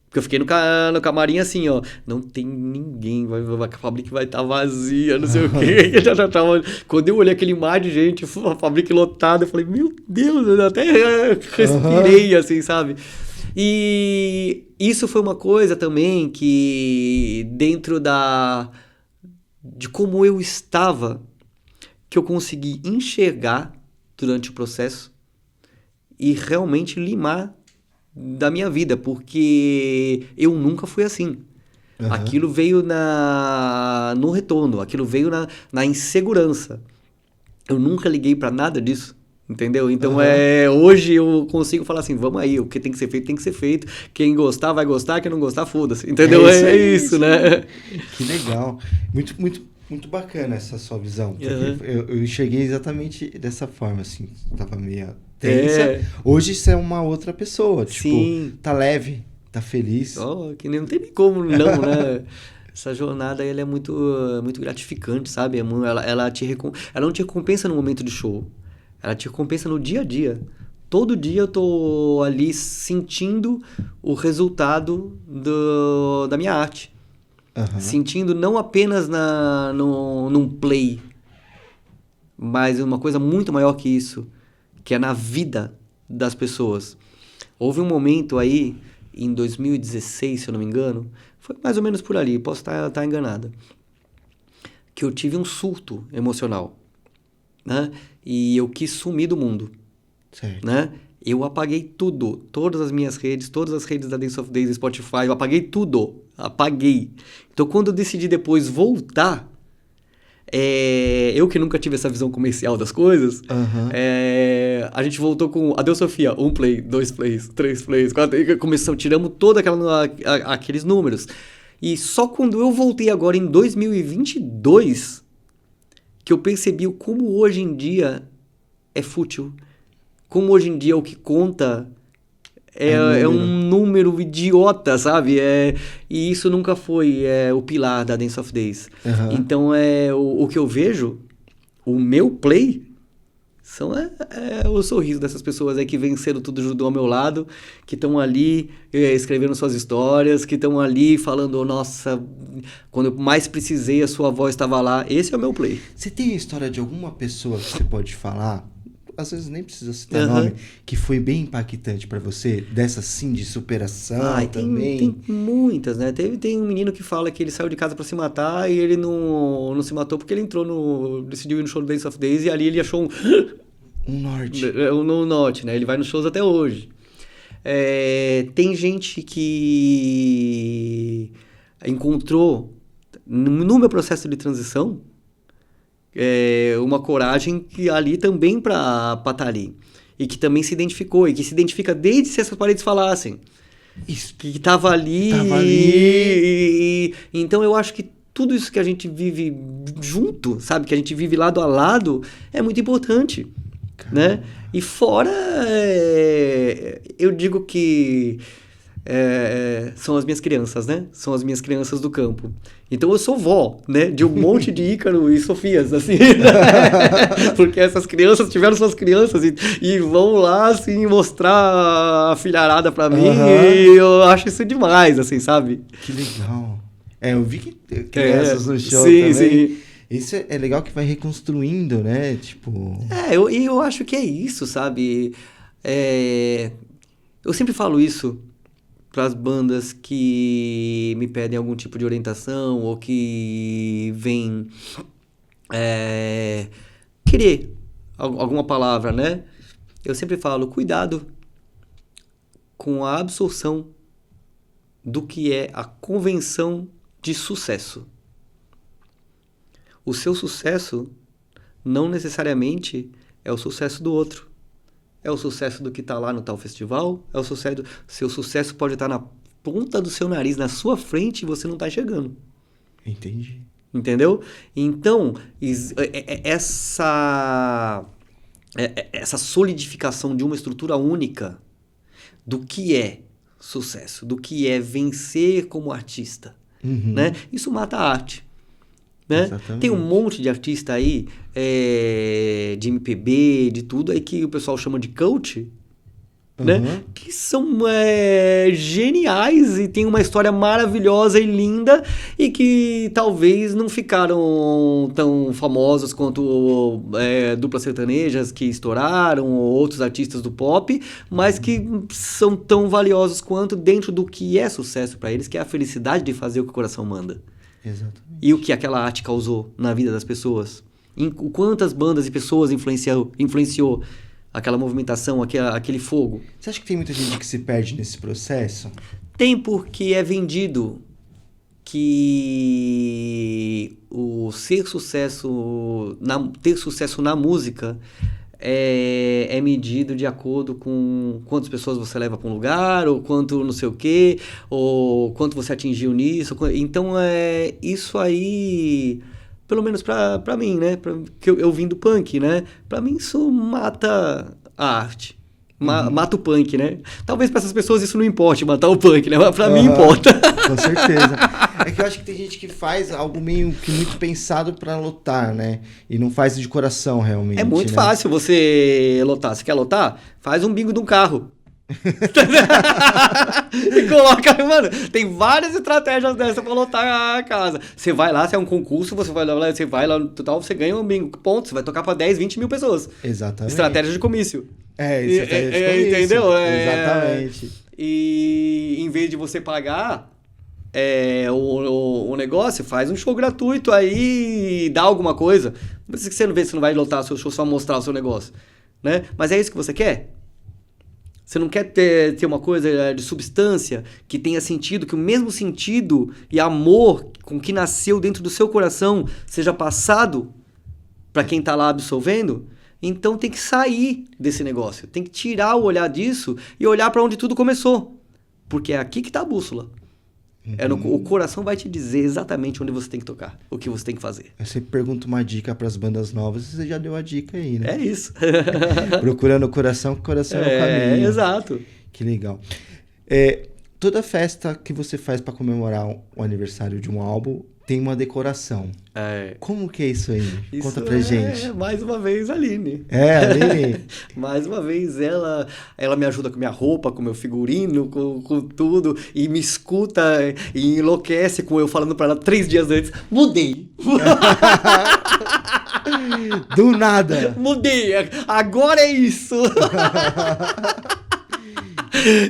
Porque eu fiquei no camarim assim, ó. Não tem ninguém, a Fabric vai estar vazia, não sei o quê. Já tava... Quando eu olhei aquele mar de gente, a Fabric lotada, eu falei, meu Deus, eu até respirei, assim, sabe? E isso foi uma coisa também que, dentro de como eu estava, que eu consegui enxergar durante o processo e realmente limar da minha vida, porque eu nunca fui assim. Uhum. Aquilo veio no retorno, aquilo veio na insegurança. Eu nunca liguei pra nada disso, entendeu? Então, hoje eu consigo falar assim, vamos aí, o que tem que ser feito, tem que ser feito. Quem gostar, vai gostar, quem não gostar, foda-se, entendeu? É isso, né? Que legal. Muito, muito, muito bacana essa sua visão. Eu enxerguei exatamente dessa forma, assim, tava meio... Hoje você é uma outra pessoa, tipo, sim, tá leve, tá feliz. Que não tem nem como não, né? Essa jornada ela é muito, muito gratificante, sabe? Ela não te recompensa no momento de show, ela te recompensa no dia a dia. Todo dia eu tô ali sentindo o resultado da minha arte. Uhum. Sentindo não apenas num play, mas uma coisa muito maior que isso, que é na vida das pessoas. Houve um momento aí, em 2016, se eu não me engano, foi mais ou menos por ali, posso estar enganada, que eu tive um surto emocional, né? E eu quis sumir do mundo, certo, né? Eu apaguei tudo, todas as minhas redes, todas as redes da Dance of Days, Spotify, eu apaguei tudo, apaguei. Então, quando eu decidi depois voltar, eu que nunca tive essa visão comercial das coisas, a gente voltou com Adeus Sofia, 1 play, 2 plays, 3 plays, 4, tiramos todos aqueles números. E só quando eu voltei agora em 2022 que eu percebi como hoje em dia fútil, como hoje em dia o que conta é um número idiota, sabe? E isso nunca foi o pilar da Dance of Days. Uhum. Então, o que eu vejo, o meu play, são o sorriso dessas pessoas aí que venceram tudo junto ao meu lado, que estão ali escrevendo suas histórias, que estão ali falando, nossa, quando eu mais precisei, a sua voz estava lá. Esse é o meu play. Você tem a história de alguma pessoa que você pode falar? às vezes nem precisa citar Aham. nome, que foi bem impactante pra você, dessa sim de superação Ai, também. tem muitas, né? Tem um menino que fala que ele saiu de casa pra se matar e ele não se matou porque ele decidiu ir no show do Dance of Days e ali ele achou Um norte. no norte, né? Ele vai nos shows até hoje. Tem gente que encontrou no meu processo de transição uma coragem que ali também pra estar ali. E que também se identificou, e que se identifica desde se essas paredes falassem. Isso. Que tava ali. Tava ali. Então eu acho que tudo isso que a gente vive junto, sabe? Que a gente vive lado a lado, é muito importante, né? E fora, eu digo que são as minhas crianças, né? São as minhas crianças do campo. Então eu sou vó, né? De um monte de Ícaro e Sofias, assim. Porque essas crianças tiveram suas crianças e vão lá, assim, mostrar a filharada pra mim. E eu acho isso demais, assim, sabe? Que legal. Eu vi que crianças no show sim, também. sim. Isso é legal que vai reconstruindo, né? Tipo... eu acho que é isso, sabe? Eu sempre falo isso para as bandas que me pedem algum tipo de orientação ou que vêm querer alguma palavra, né? Eu sempre falo, cuidado com a absorção do que é a convenção de sucesso. O seu sucesso não necessariamente é o sucesso do outro. É o sucesso do que está lá no tal festival, é o sucesso seu sucesso pode estar na ponta do seu nariz, na sua frente, e você não está enxergando. Entendi. Entendeu? Então, essa solidificação de uma estrutura única do que é sucesso, do que é vencer como artista, né? Isso mata a arte. Né? Tem um monte de artista aí, de MPB, de tudo aí que o pessoal chama de coach, né? Que são geniais e tem uma história maravilhosa e linda e que talvez não ficaram tão famosos quanto duplas sertanejas que estouraram ou outros artistas do pop, mas que são tão valiosos quanto dentro do que é sucesso para eles, que é a felicidade de fazer o que o coração manda. Exatamente. E o que aquela arte causou na vida das pessoas. Quantas bandas e pessoas influenciou aquela movimentação, aquele fogo. Você acha que tem muita gente que se perde nesse processo? Tem, porque é vendido que ter sucesso na música é medido de acordo com quantas pessoas você leva para um lugar, ou quanto não sei o quê, ou quanto você atingiu nisso. Então, isso aí, pelo menos para mim, né? Que eu vim do punk, né? Para mim, isso mata a arte. Mata o punk, né? Talvez para essas pessoas isso não importe, matar o punk, né? Mas para mim importa. Com certeza. É que eu acho que tem gente que faz algo meio que muito pensado pra lotar, né? E não faz de coração, realmente. É muito né? fácil você lotar. Você quer lotar? Faz um bingo de um carro. E coloca, mano, tem várias estratégias dessa pra lotar a casa. Você vai lá, se é um concurso, você vai lá no total, você ganha um bingo. Ponto, você vai tocar pra 10, 20 mil pessoas. Exatamente. Estratégia de comício. Estratégia de comício. Entendeu? Exatamente. E em vez de você pagar o negócio, faz um show gratuito aí, dá alguma coisa. Não precisa que você não vai lotar o seu show, só mostrar o seu negócio, né? Mas é isso que você quer? Você não quer ter uma coisa de substância que tenha sentido, que o mesmo sentido e amor com que nasceu dentro do seu coração seja passado para quem tá lá absolvendo? Então tem que sair desse negócio, tem que tirar o olhar disso e olhar para onde tudo começou, porque é aqui que tá a bússola. O coração vai te dizer exatamente onde você tem que tocar, o que você tem que fazer. Você pergunta uma dica pras bandas novas, você já deu a dica aí, né? É isso. Procurando o coração, que o coração é o caminho. Exato. Que legal. Toda festa que você faz pra comemorar o aniversário de um álbum tem uma decoração. Como que é isso aí? Conta pra gente. Mais uma vez, a Aline. Aline. Mais uma vez, ela me ajuda com minha roupa, com meu figurino, com tudo, e me escuta e enlouquece com eu falando pra ela 3 dias antes, mudei. Do nada. Mudei, agora é isso.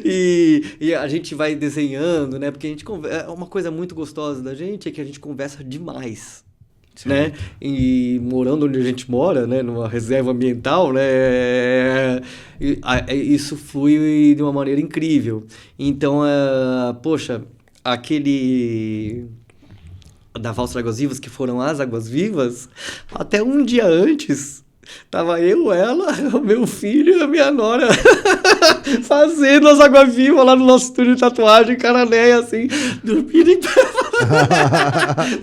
E a gente vai desenhando, né? Porque a gente uma coisa muito gostosa da gente é que a gente conversa demais. Né? E morando onde a gente mora, né? Numa reserva ambiental, né? Isso flui de uma maneira incrível. Então, poxa, aquele da Valsa Águas Vivas, que foram as Águas Vivas, até um dia antes, tava eu, ela, o meu filho e a minha nora fazendo as Águas Vivas lá no nosso estúdio de tatuagem, Cananéia, assim, dormindo em pé.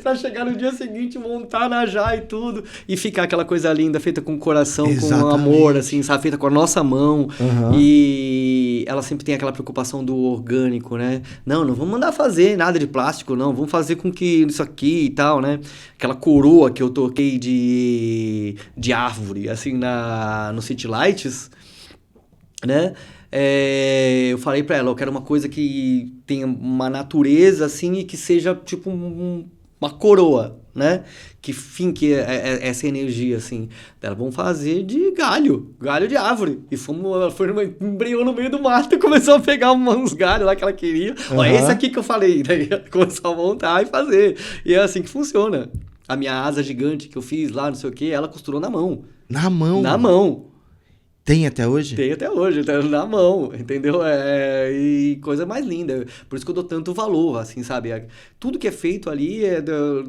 Pra chegar no dia seguinte, montar na já e tudo, e ficar aquela coisa linda, feita com coração, Exatamente. com amor, assim, sabe? Feita com a nossa mão. Uhum. E ela sempre tem aquela preocupação do orgânico, né? Não vamos mandar fazer nada de plástico, não. Vamos fazer com que isso aqui e tal, né? Aquela coroa que eu toquei de árvore, assim, no City Lights, né? Eu falei pra ela, eu quero uma coisa que tenha uma natureza, assim, e que seja tipo uma coroa, né? Que finque essa energia, assim. Ela, vamos fazer de galho de árvore. E ela embreou no meio do mato e começou a pegar uns galhos lá que ela queria. Ó, esse aqui que eu falei. Daí ela começou a montar e fazer. E é assim que funciona. A minha asa gigante que eu fiz lá, não sei o quê, ela costurou na mão. Na mão? Na mão. Tem até hoje? Tem até hoje, tá na mão, entendeu? E coisa mais linda. Por isso que eu dou tanto valor, assim, sabe? Tudo que é feito ali é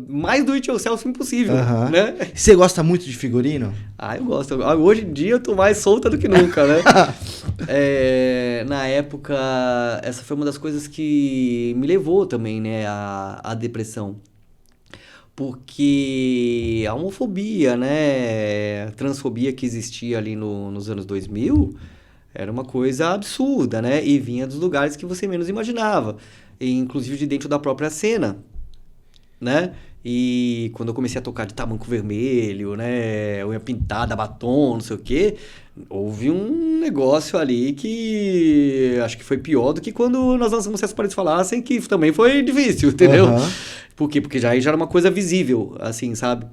mais do it yourself impossível, né? Você gosta muito de figurino? Eu gosto. Hoje em dia eu tô mais solta do que nunca, né? Na época, essa foi uma das coisas que me levou também, né, à depressão. Porque a homofobia, né, a transfobia que existia ali nos anos 2000 era uma coisa absurda, né? E vinha dos lugares que você menos imaginava, e inclusive de dentro da própria cena, né? E quando eu comecei a tocar de tamanco vermelho, né, unha pintada, batom, não sei o quê, houve um negócio ali que acho que foi pior do que quando nós lançamos Se as Paredes Falassem, que também foi difícil, entendeu? Por quê? Porque já era uma coisa visível, assim, sabe?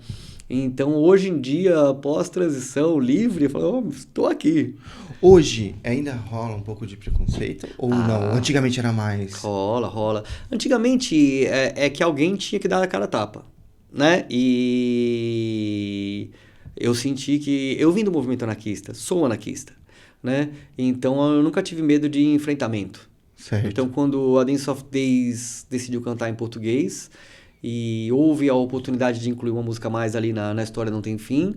Então, hoje em dia, pós-transição, livre, eu falo, estou aqui. Hoje, ainda rola um pouco de preconceito? Ou não? Antigamente era mais? Rola. Antigamente, é que alguém tinha que dar a cara a tapa, né? E eu senti que... Eu vim do movimento anarquista, sou anarquista, né? Então, eu nunca tive medo de enfrentamento. Certo. Então, quando a Dance of Days decidiu cantar em português e houve a oportunidade de incluir uma música mais ali na História Não Tem Fim,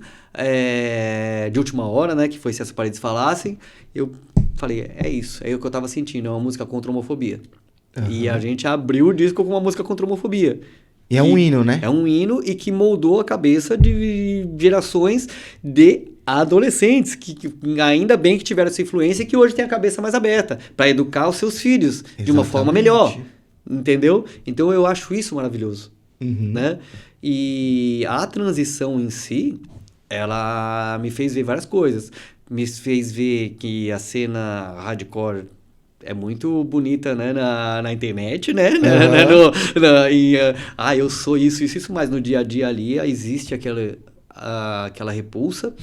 de última hora, né, que foi Se as Paredes Falassem, eu falei, é isso, é o que eu tava sentindo, é uma música contra a homofobia. E a gente abriu o disco com uma música contra a homofobia. E é um hino, né? É um hino e que moldou a cabeça de gerações de adolescentes, que ainda bem que tiveram essa influência e que hoje tem a cabeça mais aberta para educar os seus filhos de uma forma melhor, entendeu? Então eu acho isso maravilhoso, né? E a transição em si, ela me fez ver várias coisas. Me fez ver que a cena hardcore é muito bonita, né, na internet, né? Eu sou isso, mas no dia a dia ali existe aquela repulsa.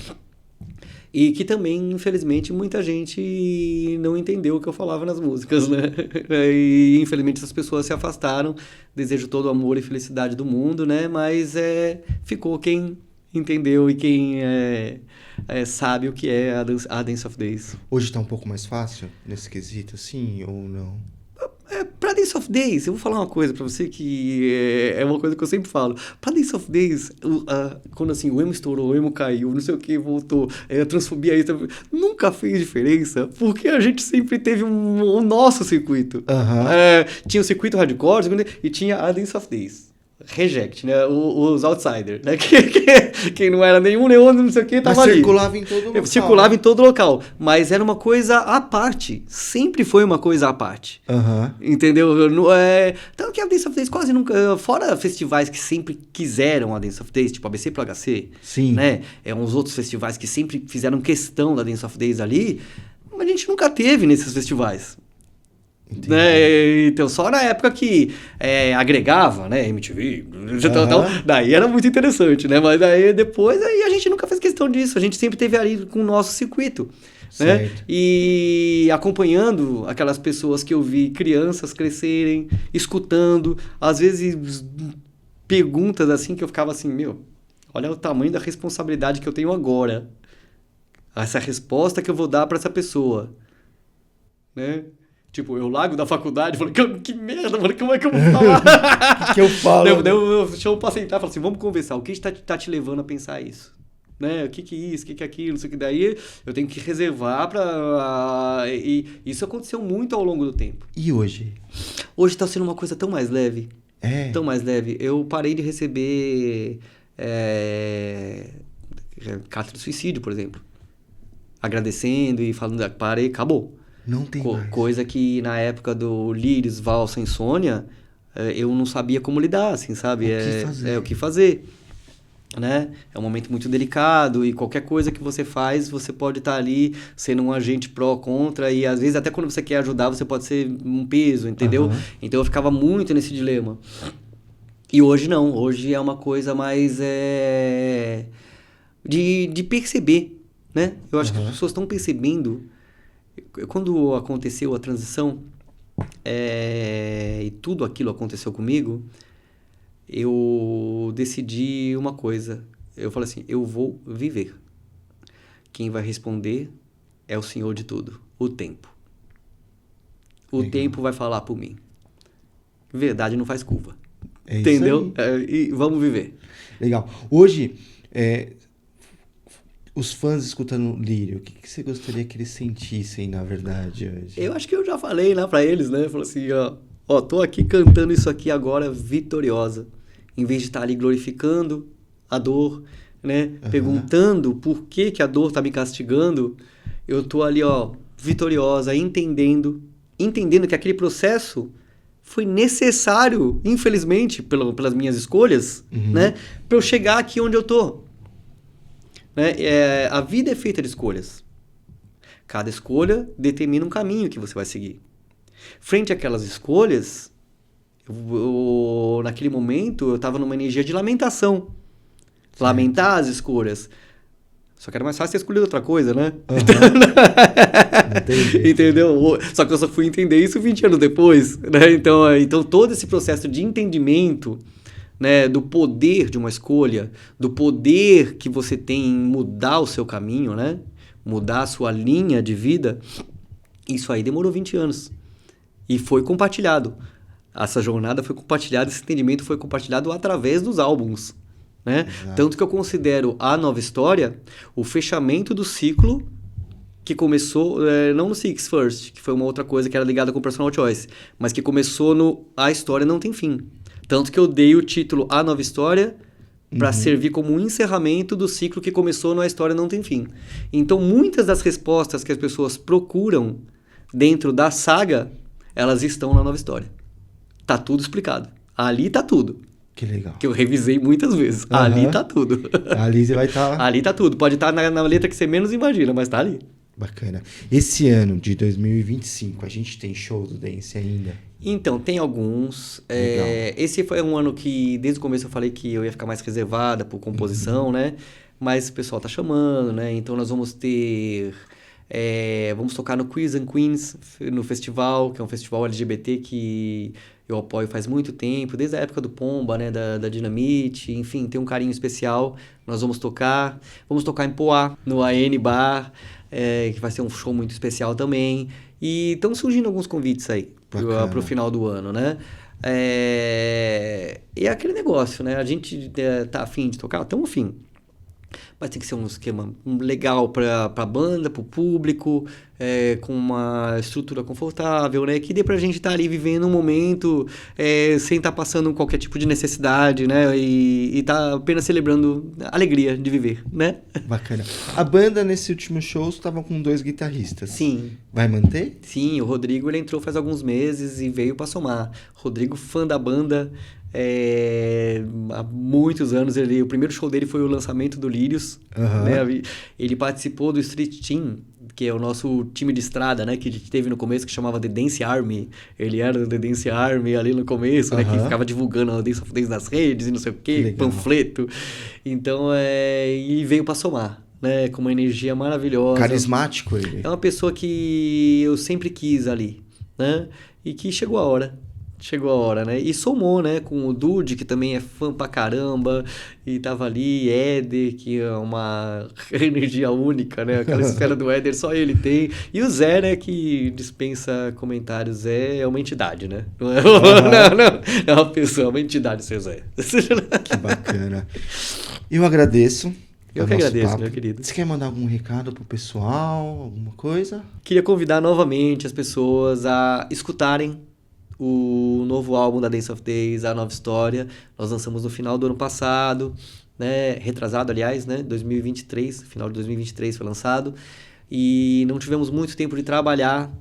E que também, infelizmente, muita gente não entendeu o que eu falava nas músicas, né? E, infelizmente, essas pessoas se afastaram. Desejo todo o amor e felicidade do mundo, né? Mas ficou quem entendeu e quem sabe o que é a Dance of Days. Hoje tá um pouco mais fácil nesse quesito, assim, ou não? Pra Dance of Days, eu vou falar uma coisa pra você que é uma coisa que eu sempre falo. Pra Dance of Days, quando assim, o emo estourou, o emo caiu, não sei o que, voltou, a transfobia aí, nunca fez diferença, porque a gente sempre teve o nosso circuito. Tinha o circuito hardcore e tinha a Dance of Days. Reject, né? Os outsiders, né? Quem não era nenhum, nem outro, não sei o que, tava ali. Mas circulava em todo local. Circulava em todo local. Mas era uma coisa à parte. Sempre foi uma coisa à parte. Entendeu? Tanto que a Dance of Days quase nunca... Fora festivais que sempre quiseram a Dance of Days, tipo ABC pro HC. Sim. Né? Uns outros festivais que sempre fizeram questão da Dance of Days ali. Mas a gente nunca teve nesses festivais. Entendi. Né? Então, só na época que agregava, né, MTV, então, daí era muito interessante, né? Mas daí depois aí a gente nunca fez questão disso, a gente sempre teve ali com o nosso circuito, né? Certo. E acompanhando aquelas pessoas que eu vi, crianças crescerem, escutando, às vezes perguntas assim que eu ficava assim, meu, olha o tamanho da responsabilidade que eu tenho agora, essa resposta que eu vou dar para essa pessoa, né? Tipo, eu largo da faculdade, falei, que merda, mano, como é que eu vou falar? O que eu falo? Daí eu chamo pra sentar e falo assim, vamos conversar, o que tá te levando a pensar isso? Né? O que é isso, o que é aquilo, isso que daí eu tenho que reservar pra... E isso aconteceu muito ao longo do tempo. E hoje? Hoje tá sendo uma coisa tão mais leve, É. tão mais leve. Eu parei de receber carta de suicídio, por exemplo. Agradecendo e falando, parei, acabou. Não tem mais. Coisa que na época do Lírios, Valsa, Insônia, eu não sabia como lidar, assim, sabe? O que fazer, né? É um momento muito delicado e qualquer coisa que você faz, você pode estar ali sendo um agente pró, contra, e às vezes até quando você quer ajudar, você pode ser um peso, entendeu? Então eu ficava muito nesse dilema. E hoje não, hoje é uma coisa mais de perceber, né? Eu acho que as pessoas estão percebendo. Quando aconteceu a transição e tudo aquilo aconteceu comigo, eu decidi uma coisa. Eu falei assim, eu vou viver. Quem vai responder é o Senhor de tudo, o tempo. O tempo vai falar por mim. Verdade não faz curva. Entendeu? E vamos viver. Legal. Hoje, os fãs escutando Lírio, o que você gostaria que eles sentissem, na verdade, hoje? Eu acho que eu já falei, né, pra eles, né? Falei assim, ó, tô aqui cantando isso aqui agora vitoriosa. Em vez de estar ali glorificando a dor, né? Perguntando por que a dor tá me castigando, eu tô ali, ó, vitoriosa, entendendo que aquele processo foi necessário, infelizmente, pelas minhas escolhas, né? Pra eu chegar aqui onde eu tô. Né? A vida é feita de escolhas. Cada escolha determina um caminho que você vai seguir. Frente àquelas escolhas, naquele momento, eu estava numa energia de lamentação. Certo. Lamentar as escolhas. Só que era mais fácil ter escolhido outra coisa, né? Entendeu? Só que eu só fui entender isso 20 anos depois. Né? Então, todo esse processo de entendimento, né, do poder de uma escolha, do poder que você tem em mudar o seu caminho, né, mudar a sua linha de vida, isso aí demorou 20 anos. E foi compartilhado. Essa jornada foi compartilhada, esse entendimento foi compartilhado através dos álbuns. Né? Tanto que eu considero a Nova História o fechamento do ciclo que começou, não no Six First, que foi uma outra coisa que era ligada com o Personal Choice, mas que começou no A História Não Tem Fim. Tanto que eu dei o título A Nova História para servir como um encerramento do ciclo que começou no A História Não Tem Fim. Então, muitas das respostas que as pessoas procuram dentro da saga, elas estão na Nova História. Tá tudo explicado. Ali tá tudo. Que legal. Que eu revisei muitas vezes. Ali tá tudo. Ali você vai estar... Ali tá tudo. Pode estar na letra que você menos imagina, mas tá ali. Bacana. Esse ano de 2025, a gente tem show do Dance ainda? Então, tem alguns. Esse foi um ano que, desde o começo, eu falei que eu ia ficar mais reservada por composição, né? Mas o pessoal tá chamando, né? Então, nós vamos ter... vamos tocar no Queens and Queens, no festival, que é um festival LGBT que eu apoio faz muito tempo, desde a época do Pomba, né? Da Dinamite, enfim, tem um carinho especial. Nós vamos tocar. Vamos tocar em Poá, no AN Bar, que vai ser um show muito especial também. E estão surgindo alguns convites aí para o final do ano, né? E é aquele negócio, né? A gente tá afim de tocar? Estamos afim. Mas tem que ser um esquema legal para a banda, para o público, com uma estrutura confortável, né? Que dê para a gente estar ali vivendo um momento sem estar passando qualquer tipo de necessidade, né? E tá apenas celebrando a alegria de viver, né? Bacana. A banda, nesse último show, estava com 2 guitarristas. Sim. Vai manter? Sim, o Rodrigo ele entrou faz alguns meses e veio para somar. Rodrigo, fã da banda... há muitos anos, o primeiro show dele foi o lançamento do Lírios, né? Ele participou do Street Team, que é o nosso time de estrada, né? Que a gente teve no começo, que chamava The Dance Army. Ele era do The Dance Army ali no começo, né? Que ficava divulgando a Dance of Days nas redes e não sei o quê, Legal. panfleto. Então, e veio pra somar, né? Com uma energia maravilhosa. Carismático ele. É uma pessoa que eu sempre quis ali, né? E que chegou a hora. Chegou a hora, né? E somou, né? Com o Dude, que também é fã pra caramba. E tava ali, Éder, que é uma energia única, né? Aquela esfera do Éder, só ele tem. E o Zé, né? Que dispensa comentários. Zé é uma entidade, né? Não é, não. É uma pessoa, é uma entidade, seu Zé. Que bacana. Eu agradeço. Eu que agradeço, meu querido. Você quer mandar algum recado pro pessoal? Alguma coisa? Queria convidar novamente as pessoas a escutarem o novo álbum da Dance of Days, A Nova História. Nós lançamos no final do ano passado, né? Retrasado, aliás, né? 2023, final de 2023 foi lançado. E não tivemos muito tempo de trabalhar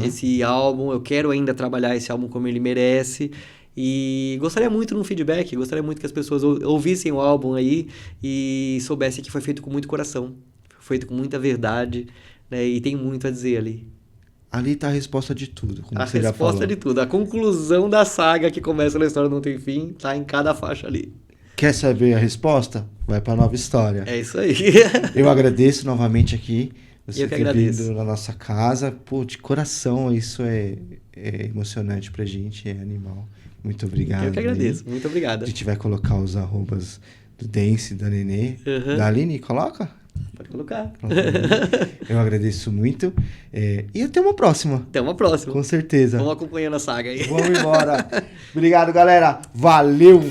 esse álbum. Eu quero ainda trabalhar esse álbum como ele merece. E gostaria muito de um feedback, gostaria muito que as pessoas ouvissem o álbum aí e soubessem que foi feito com muito coração, foi feito com muita verdade, né? E tem muito a dizer ali. Ali tá a resposta de tudo, como A você já falou. resposta de tudo, a conclusão da saga que começa na História Não Tem Fim, tá em cada faixa ali. Quer saber a resposta? Vai pra Nova História. É isso aí. Eu agradeço novamente aqui você Eu que ter agradeço. vindo na nossa casa. Pô, de coração, isso é emocionante pra gente, é animal. Muito obrigado. Eu que agradeço, muito obrigada. A gente vai colocar os arrobas do Dance, da Nenê, da Aline, coloca? Pode colocar. Pronto, eu agradeço muito. E até uma próxima. Até uma próxima. Com certeza. Vamos acompanhando a saga aí. Vamos embora. Obrigado, galera. Valeu!